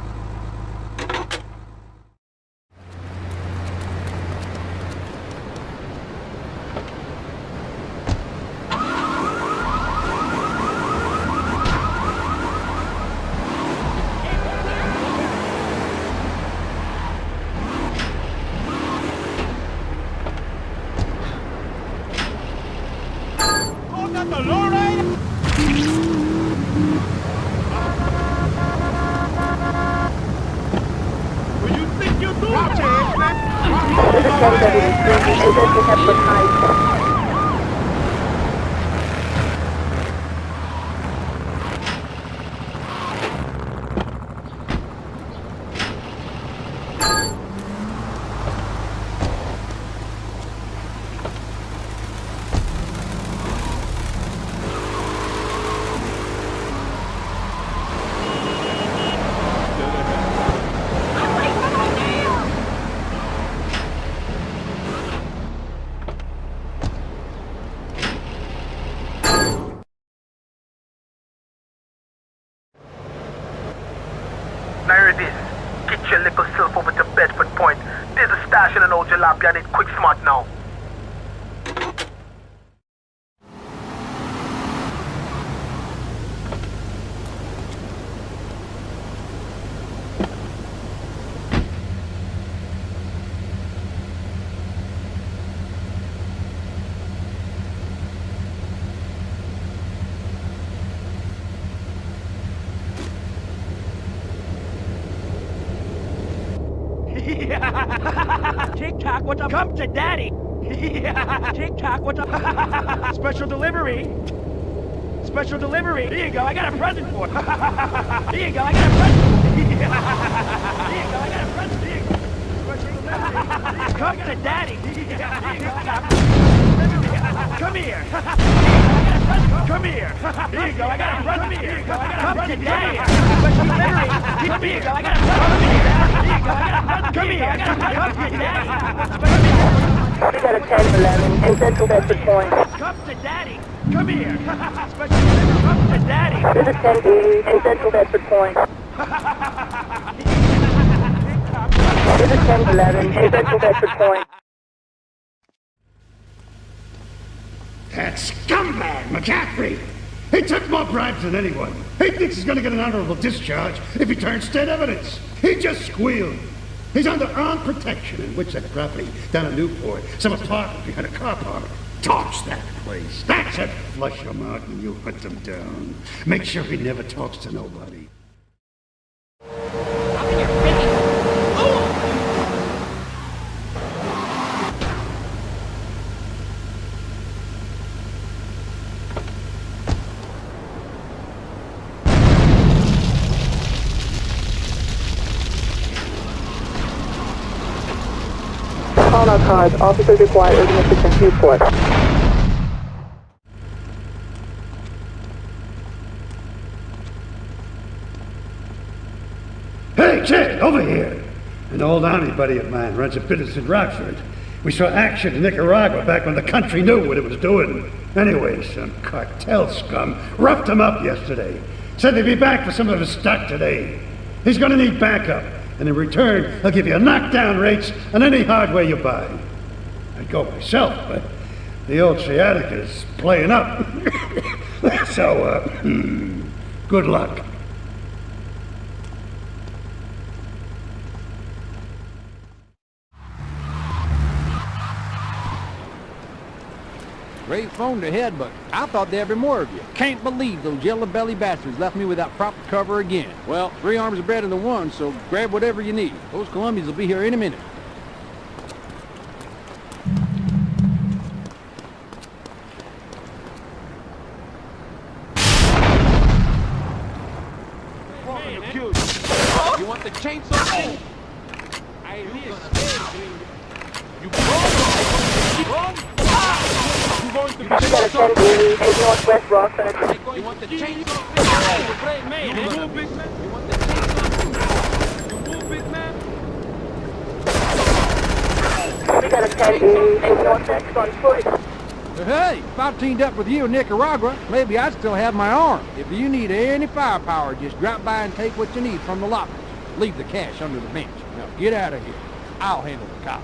Now here it is. Get your little self over to Bedford Point. There's a stash in an old jalopy. I need quick smart now. TikTok, what's up? Come to daddy. TikTok, what's up? Special delivery. Special delivery. Here you go. I got a present for you. Here you go. I got a present. Here you go. I got a present. Here you go. Special delivery. Come to daddy. Here you go. I got a present. Come here. Come here. Here you go. I got a present. Here you go. I got a present. Daddy. Special delivery. Come here. I got a present. Here you go. I got a present. Come here. I got a present. Daddy. We got a 10-11 in Central Bedford Point. Come to daddy. Come here. Special delivery. Come to daddy. There's a 10-8 in Central Bedford Point. There's a 10-11 in Central Bedford Point. That scumbag, McCaffrey! He took more bribes than anyone. He thinks he's gonna get an honorable discharge if he turns state evidence. He just squealed. He's under armed protection in which that property down in Newport, some apartment behind a car park. Torch that place. That's it. Flush him out and you hunt him down. Make sure he never talks to nobody. Call out cars. Officers require urgent assistance. Newport. Hey, kid, over here! An old army buddy of mine runs a business in Rockford. We saw action in Nicaragua back when the country knew what it was doing. Anyway, some cartel scum roughed him up yesterday. Said they'd be back for some of his stock today. He's gonna need backup, and in return, he'll give you knockdown rates on any hardware you buy. I'd go myself, but the old sciatica's playing up. So, good luck. Great phone ahead, but I thought there'd be more of you. Can't believe those yellow-belly bastards left me without proper cover again. Well, 3 arms are better than 1, so grab whatever you need. Those Colombians will be here any minute. You want the chainsaw? I ain't you run! You're going to be got a 10-8 in Northwest Rockford. You want the chainsaw? Man, you move, big man. You want the chainsaw? You move, big man. We got a 10-8 in Northwest on foot. Hey, if I teamed up with you in Nicaragua, maybe I'd still have my arm. If you need any firepower, just drop by and take what you need from the lockers. Leave the cash under the bench. Now get out of here. I'll handle the cops.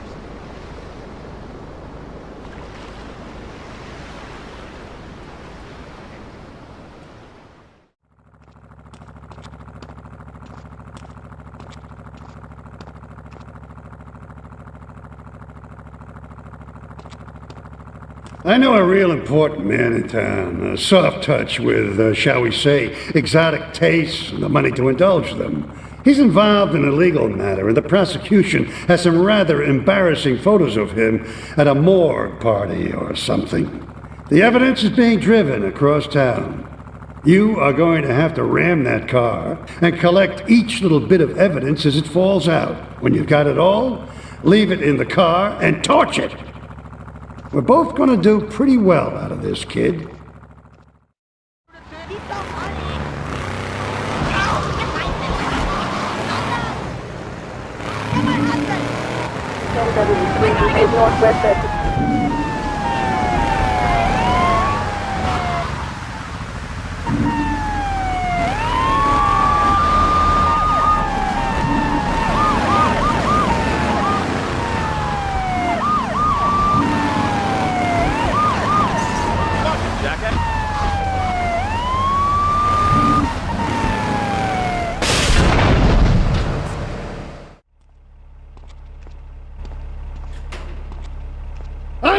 I know a real important man in town, a soft touch with, shall we say, exotic tastes and the money to indulge them. He's involved in a legal matter, and the prosecution has some rather embarrassing photos of him at a morgue party or something. The evidence is being driven across town. You are going to have to ram that car and collect each little bit of evidence as it falls out. When you've got it all, leave it in the car and torch it. We're both going to do pretty well out of this, kid.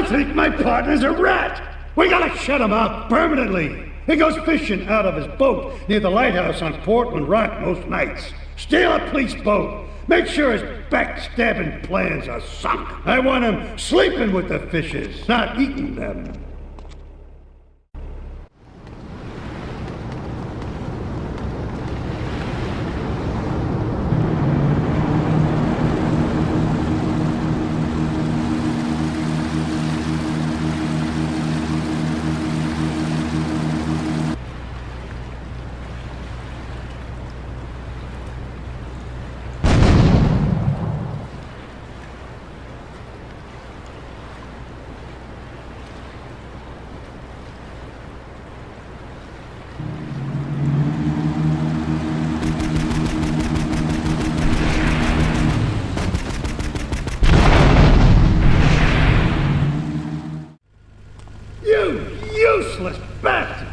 think my partner's a rat. We gotta shut him out permanently. He goes fishing out of his boat near the lighthouse on Portland Rock most nights. Steal a police boat. Make sure his backstabbing plans are sunk. I want him sleeping with the fishes, not eating them.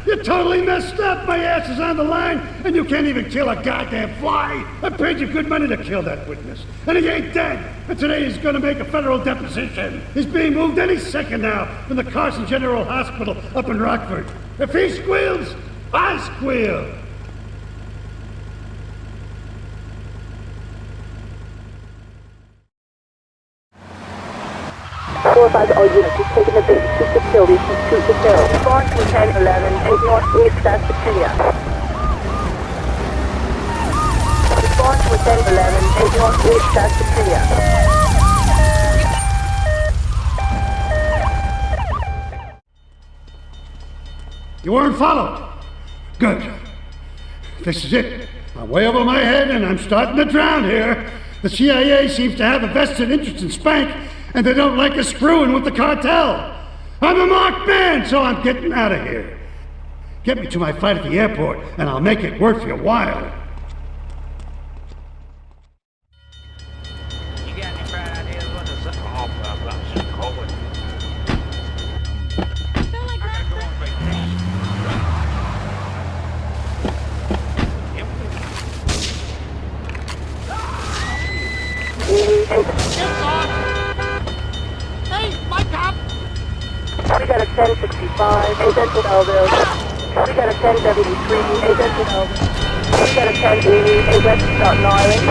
You're totally messed up. My ass is on the line, and you can't even kill a goddamn fly. I paid you good money to kill that witness, and he ain't dead. And today he's gonna make a federal deposition. He's being moved any second now from the Carson General Hospital up in Rockford. If he squeals, I squeal. All units, you've taken the base to facility from 2 to 0. Respond to 1011, 8 Northeast, that's Petunia. Respond to 1011, 8 Northeast, that's Petunia. You weren't followed. Good. This is it. I'm way over my head, and I'm starting to drown here. The CIA seems to have a vested interest in Spank, and they don't like us screwing with the cartel. I'm a marked man, so I'm getting out of here. Get me to my flight at the airport, and I'll make it worth your while. You got any bright ideas what to say? Oh, I'm going. Hey, my cop! We got a 1065, a Central Belleville. We got a 1073, a Central Belleville. We got a 1080, a West Staten Island.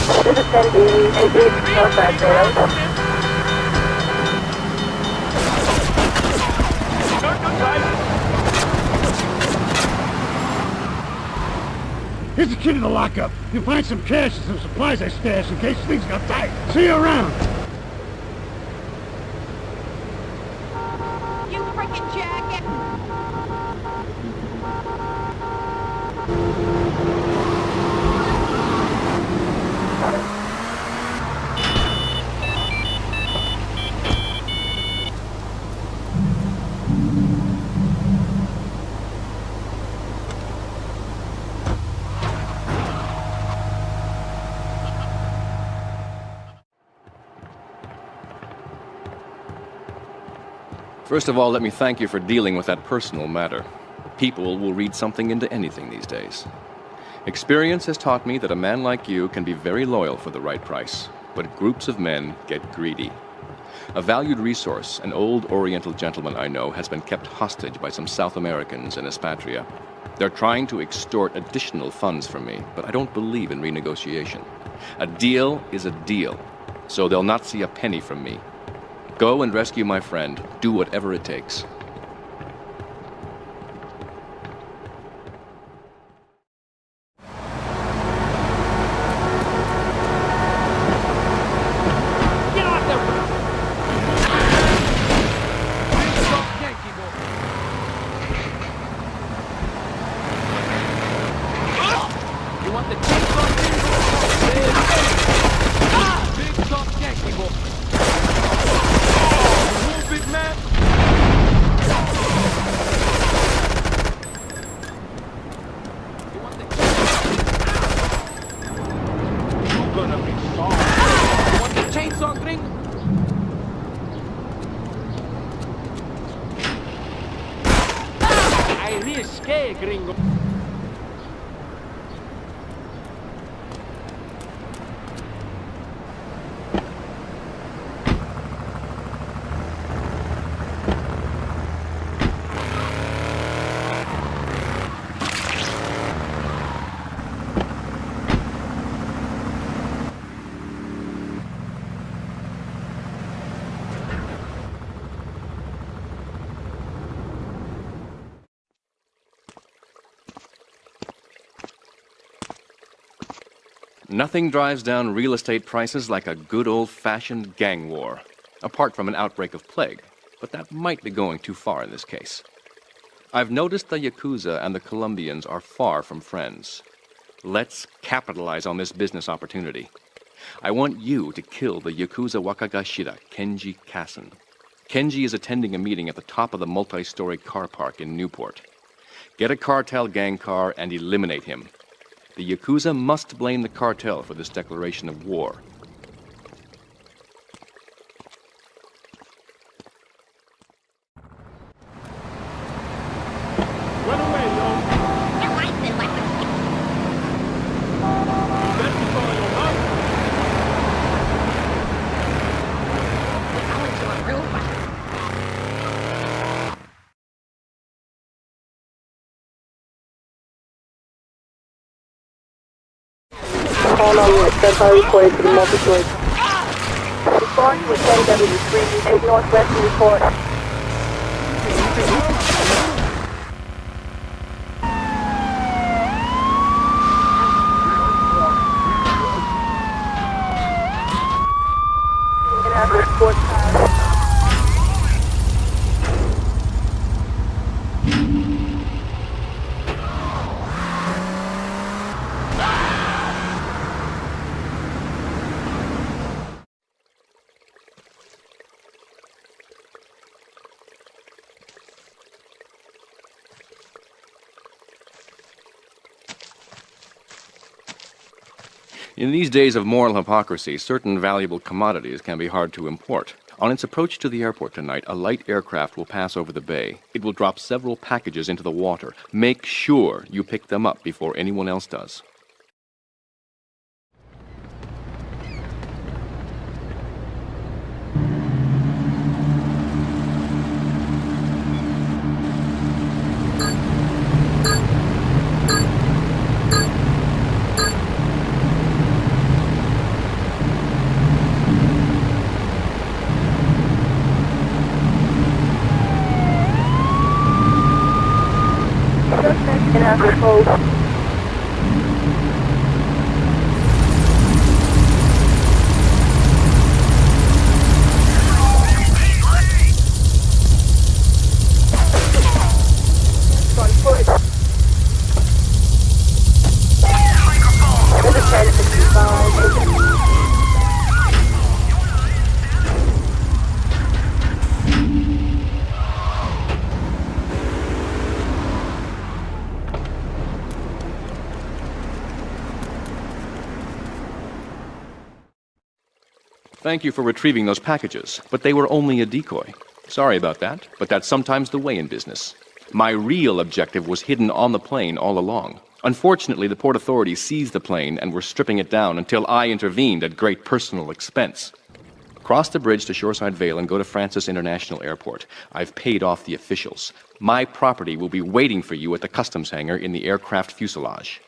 This is 1080, a East Northside Trail. Here's the key to the lockup. You'll find some cash and some supplies I stashed in case things got tight. See you around. You freaking jacket! First of all, let me thank you for dealing with that personal matter. People will read something into anything these days. Experience has taught me that a man like you can be very loyal for the right price, but groups of men get greedy. A valued resource, an old Oriental gentleman I know, has been kept hostage by some South Americans in Espatria. They're trying to extort additional funds from me, but I don't believe in renegotiation. A deal is a deal, so they'll not see a penny from me. Go and rescue my friend. Do whatever it takes. Get off there! You want the chainsaw thing? Big tough Yankee boy. Big man. You want the You're gonna be sorry. You want the chainsaw thing? qué, gringo? Nothing drives down real estate prices like a good old-fashioned gang war, apart from an outbreak of plague, but that might be going too far in this case. I've noticed the Yakuza and the Colombians are far from friends. Let's capitalize on this business opportunity. I want you to kill the Yakuza Wakagashira, Kenji Kassen. Kenji is attending a meeting at the top of the multi-story car park in Newport. Get a cartel gang car and eliminate him. The Yakuza must blame the cartel for this declaration of war. Run away, yo! All on units, that's how reported to the multi-choice. Respond to a 1073, 8 northwest report. In these days of moral hypocrisy, certain valuable commodities can be hard to import. On its approach to the airport tonight, a light aircraft will pass over the bay. It will drop several packages into the water. Make sure you pick them up before anyone else does. Thank you for retrieving those packages, but they were only a decoy. Sorry about that, but that's sometimes the way in business. My real objective was hidden on the plane all along. Unfortunately, the port authorities seized the plane and were stripping it down until I intervened at great personal expense. Cross the bridge to Shoreside Vale and go to Francis International Airport. I've paid off the officials. My property will be waiting for you at the customs hangar in the aircraft fuselage.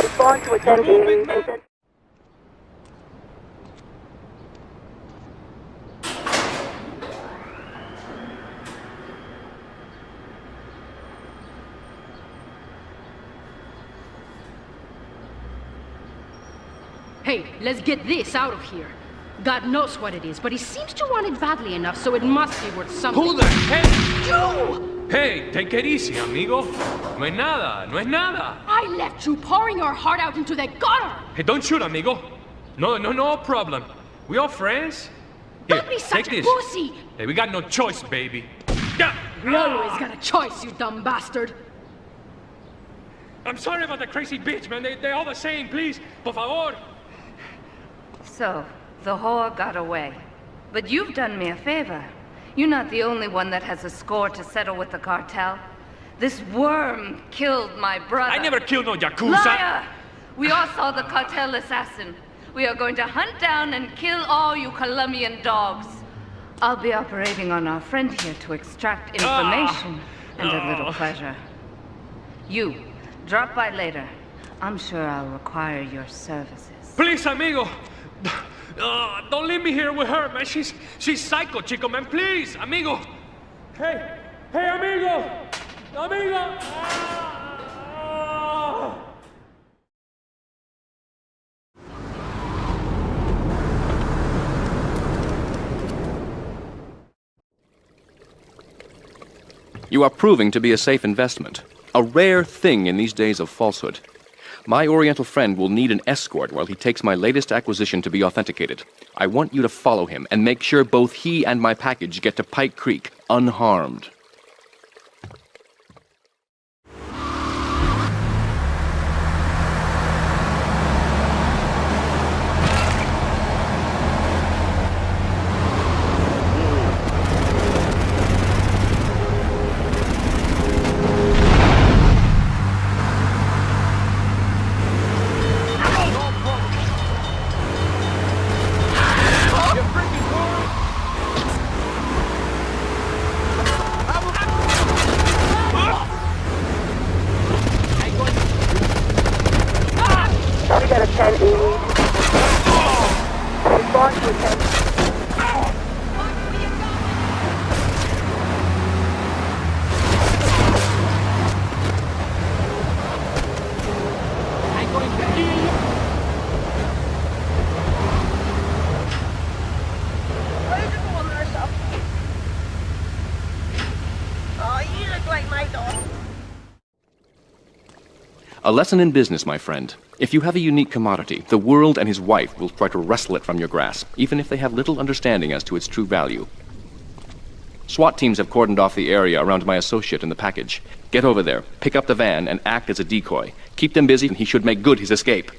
Respond to attending. Hey, let's get this out of here. God knows what it is, but he seems to want it badly enough, so it must be worth something. Who the heck? You! Hey, take it easy, amigo. No es nada, no es nada. I left you pouring your heart out into the gutter! Hey, don't shoot, amigo. No problem. We all friends? Here, Don't be such take a this. pussy! Hey, we got no choice, baby. Yeah. We always got a choice, you dumb bastard. I'm sorry about the crazy bitch, man. They're all the same, please. Por favor. So, the whore got away. But you've done me a favor. You're not the only one that has a score to settle with the cartel. This worm killed my brother. I never killed no Yakuza. Liar! We all saw the cartel assassin. We are going to hunt down and kill all you Colombian dogs. I'll be operating on our friend here to extract information and a little pleasure. You, drop by later. I'm sure I'll require your services. Please, amigo. Don't leave me here with her, man. She's psycho, chico, man. Please, amigo. Hey, amigo. Amigo. You are proving to be a safe investment. A rare thing in these days of falsehood. My Oriental friend will need an escort while he takes my latest acquisition to be authenticated. I want you to follow him and make sure both he and my package get to Pike Creek unharmed. We got a 1080. Respond to attending. A lesson in business, my friend. If you have a unique commodity, the world and his wife will try to wrestle it from your grasp, even if they have little understanding as to its true value. SWAT teams have cordoned off the area around my associate in the package. Get over there, pick up the van, and act as a decoy. Keep them busy, and he should make good his escape.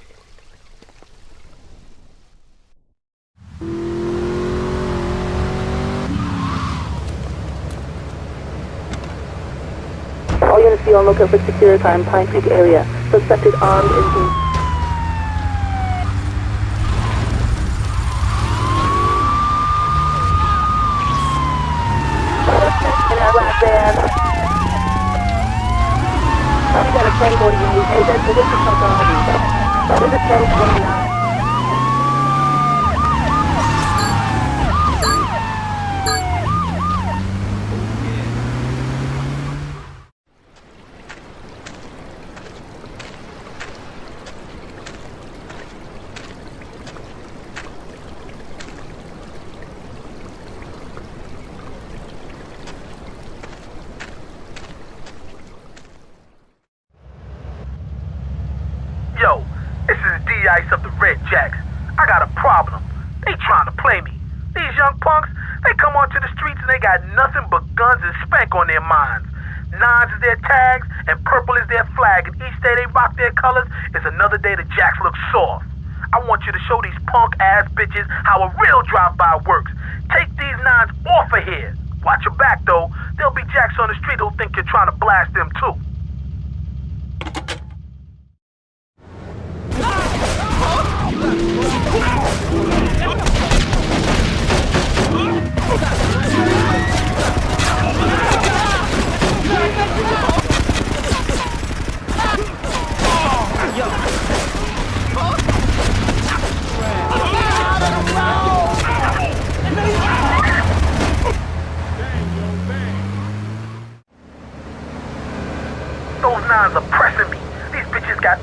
All units be on lookout for secure time, Pine Creek area. Suspected armed and in our black van. We got a 1048. Hey, that's the district of There's a 1029. Yo, this is D-Ice of the Red Jacks. I got a problem. They trying to play me. These young punks, they come onto the streets and they got nothing but guns and spank on their minds. Nines is their tags and purple is their flag, and each day they rock their colors is another day the Jacks look soft. I want you to show these punk-ass bitches how a real drive-by works. Take these nines off of here. Watch your back, though. There'll be Jacks on the street who'll think you're trying to blast them, too.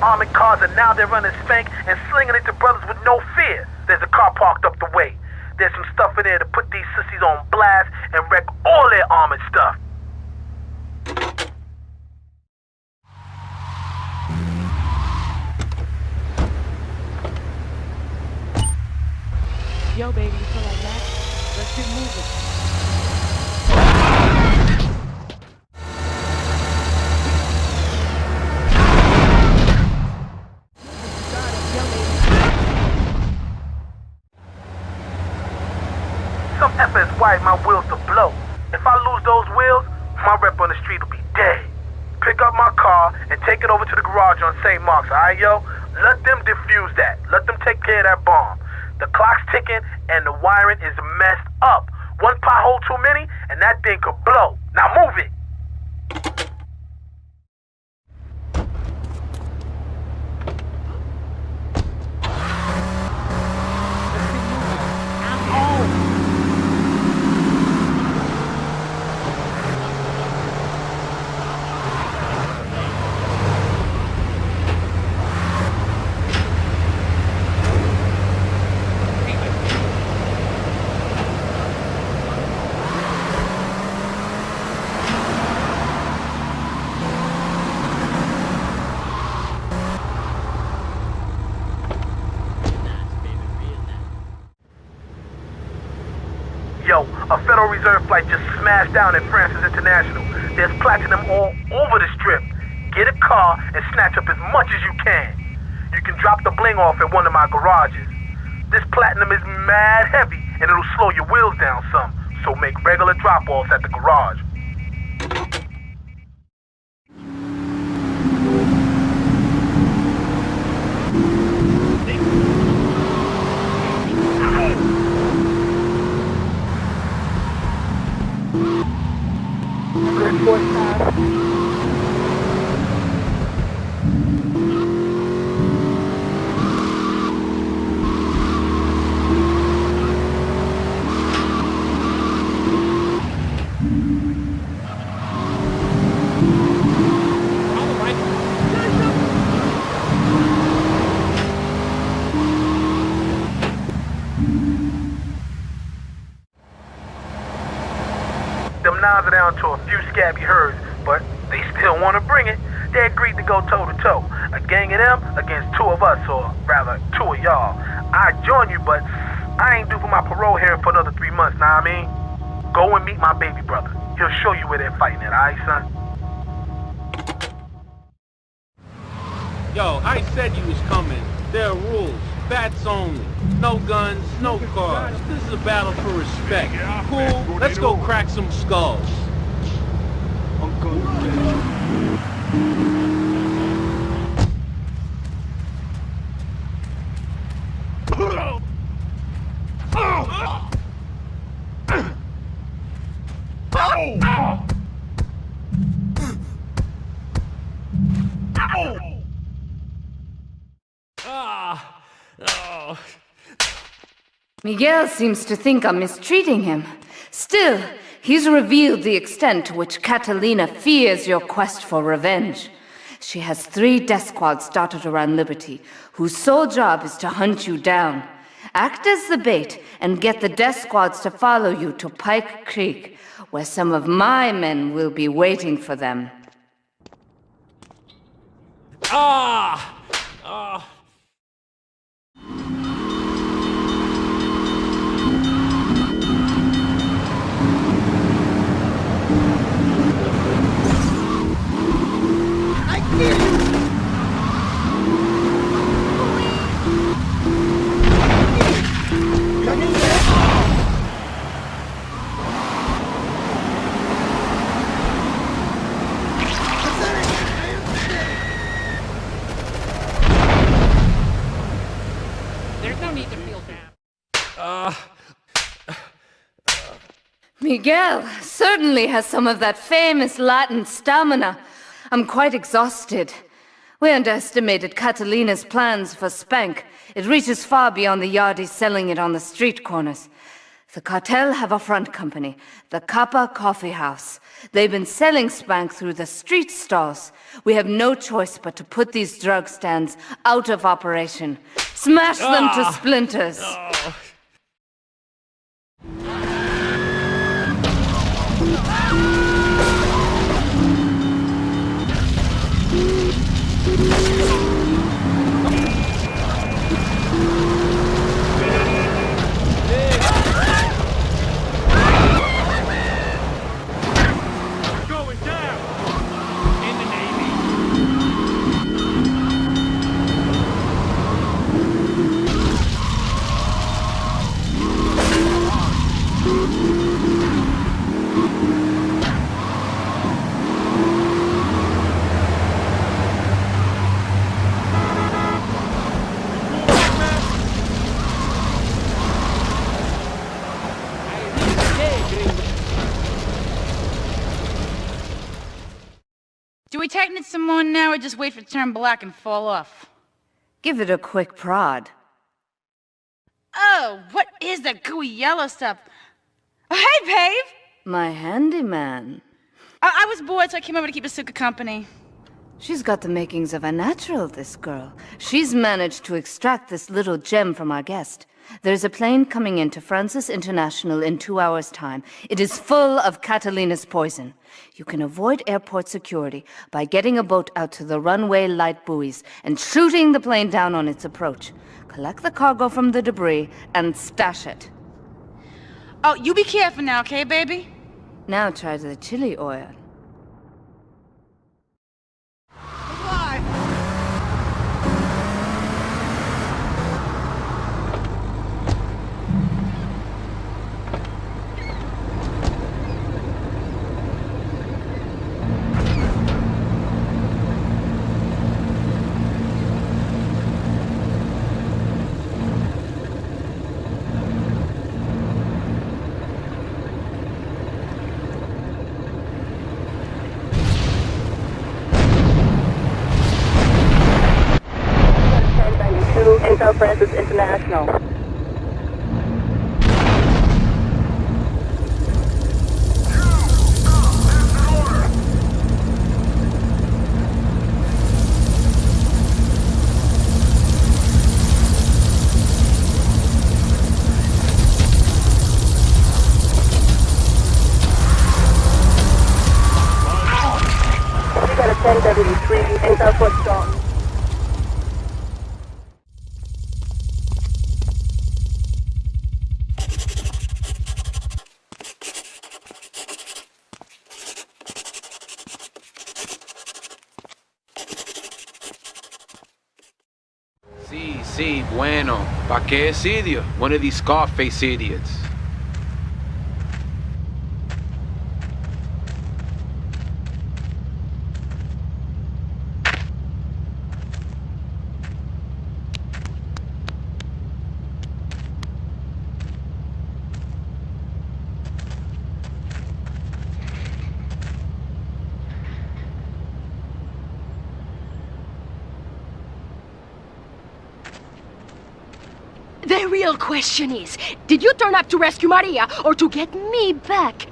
Armored cars are now they're running spank and slinging it to brothers with no fear. There's a car parked up the way. There's some stuff in there to put these sissies on blast and wreck all their armored stuff. Yo, baby, you feel like that? Let's get moving. Some effort has wired my wheels to blow. If I lose those wheels, my rep on the street will be dead. Pick up my car and take it over to the garage on St. Mark's, alright, yo? Let them defuse that. Let them take care of that bomb. The clock's ticking and the wiring is messed up. One pothole too many and that thing could blow. Now move it. Yo, a Federal Reserve flight just smashed down at Francis International. There's platinum all over the strip. Get a car and snatch up as much as you can. You can drop the bling off at one of my garages. This platinum is mad heavy and it'll slow your wheels down some, so make regular drop-offs at the garage. Them nines are down to a few scabby herds, but they still want to bring it. They agreed to go toe-to-toe. A gang of them against two of us, or rather, two of y'all. I'd join you, but I ain't due for my parole hearing for another 3 months, know what I mean? Go and meet my baby brother. He'll show you where they're fighting at, alright, son? Yo, I said you was coming. There are rules. Bats only. No guns, no cars. This is a battle for respect. Cool? Let's go crack some skulls. Miguel seems to think I'm mistreating him. Still, he's revealed the extent to which Catalina fears your quest for revenge. She has 3 death squads dotted around Liberty, whose sole job is to hunt you down. Act as the bait and get the death squads to follow you to Pike Creek, where some of my men will be waiting for them. Miguel certainly has some of that famous Latin stamina. I'm quite exhausted. We underestimated Catalina's plans for Spank. It reaches far beyond the yardies selling it on the street corners. The cartel have a front company, the Kappa Coffee House. They've been selling Spank through the street stalls. We have no choice but to put these drug stands out of operation. Smash them to splinters. Do we tighten it some more now, or just wait for it to turn black and fall off? Give it a quick prod. Oh, what is that gooey yellow stuff? Oh, hey, Pave! My handyman. I was bored, so I came over to keep Asuka company. She's got the makings of a natural, this girl. She's managed to extract this little gem from our guest. There's a plane coming into Francis International in 2 hours' time. It is full of Catalina's poison. You can avoid airport security by getting a boat out to the runway light buoys and shooting the plane down on its approach. Collect the cargo from the debris and stash it. Oh, you be careful now, okay, baby? Now try the chili oil. Canal Francis International. We got a 1073 in Southwest Dalton. Sí, bueno. ¿Pa qué es idiot? One of these Scarface idiots. The real question is, did you turn up to rescue Maria or to get me back?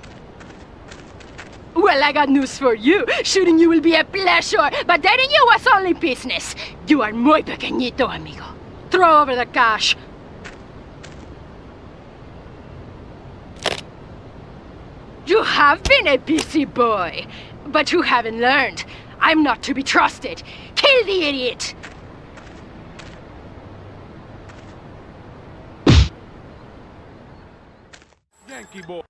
Well, I got news for you. Shooting you will be a pleasure, but dating you was only business. You are muy pequeñito, amigo. Throw over the cash. You have been a busy boy, but you haven't learned. I'm not to be trusted. Kill the idiot! Yankee boy.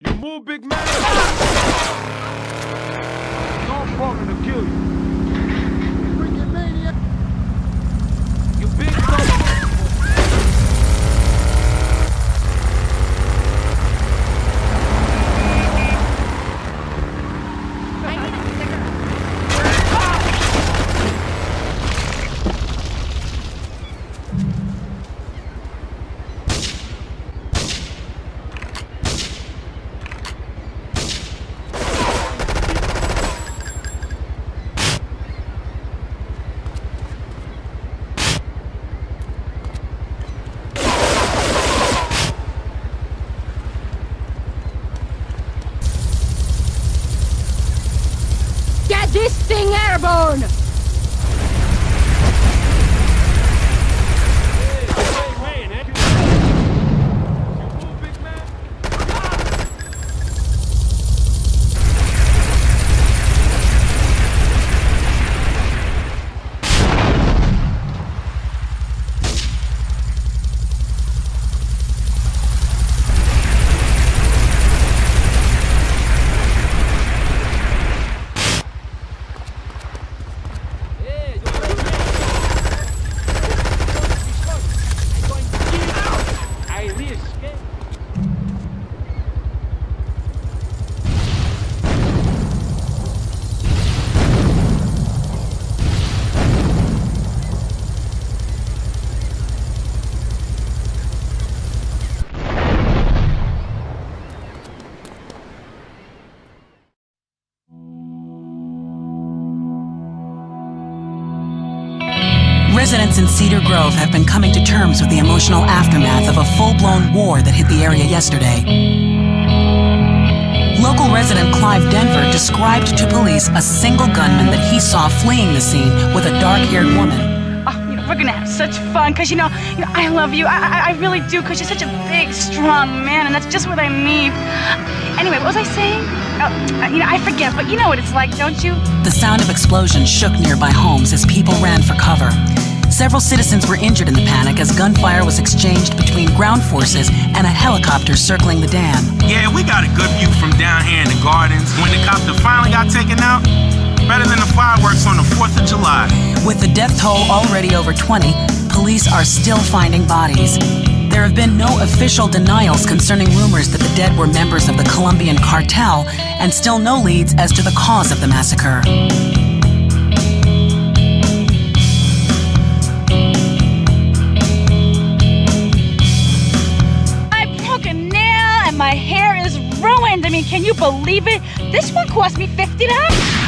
You move, big man. No problem to kill you. Freaking maniac. You big airborne! Residents in Cedar Grove have been coming to terms with the emotional aftermath of a full-blown war that hit the area yesterday. Local resident Clive Denver described to police a single gunman that he saw fleeing the scene with a dark-haired woman. Oh, we're gonna have such fun, because, I love you. I really do, because you're such a big, strong man, and that's just what I need. Anyway, what was I saying? I forget, but you know what it's like, don't you? The sound of explosions shook nearby homes as people ran for cover. Several citizens were injured in the panic as gunfire was exchanged between ground forces and a helicopter circling the dam. Yeah, we got a good view from down here in the gardens. When the copter finally got taken out, better than the fireworks on the 4th of July. With the death toll already over 20, police are still finding bodies. There have been no official denials concerning rumors that the dead were members of the Colombian cartel, and still no leads as to the cause of the massacre. My hair is ruined. I mean, can you believe it? This one cost me $50.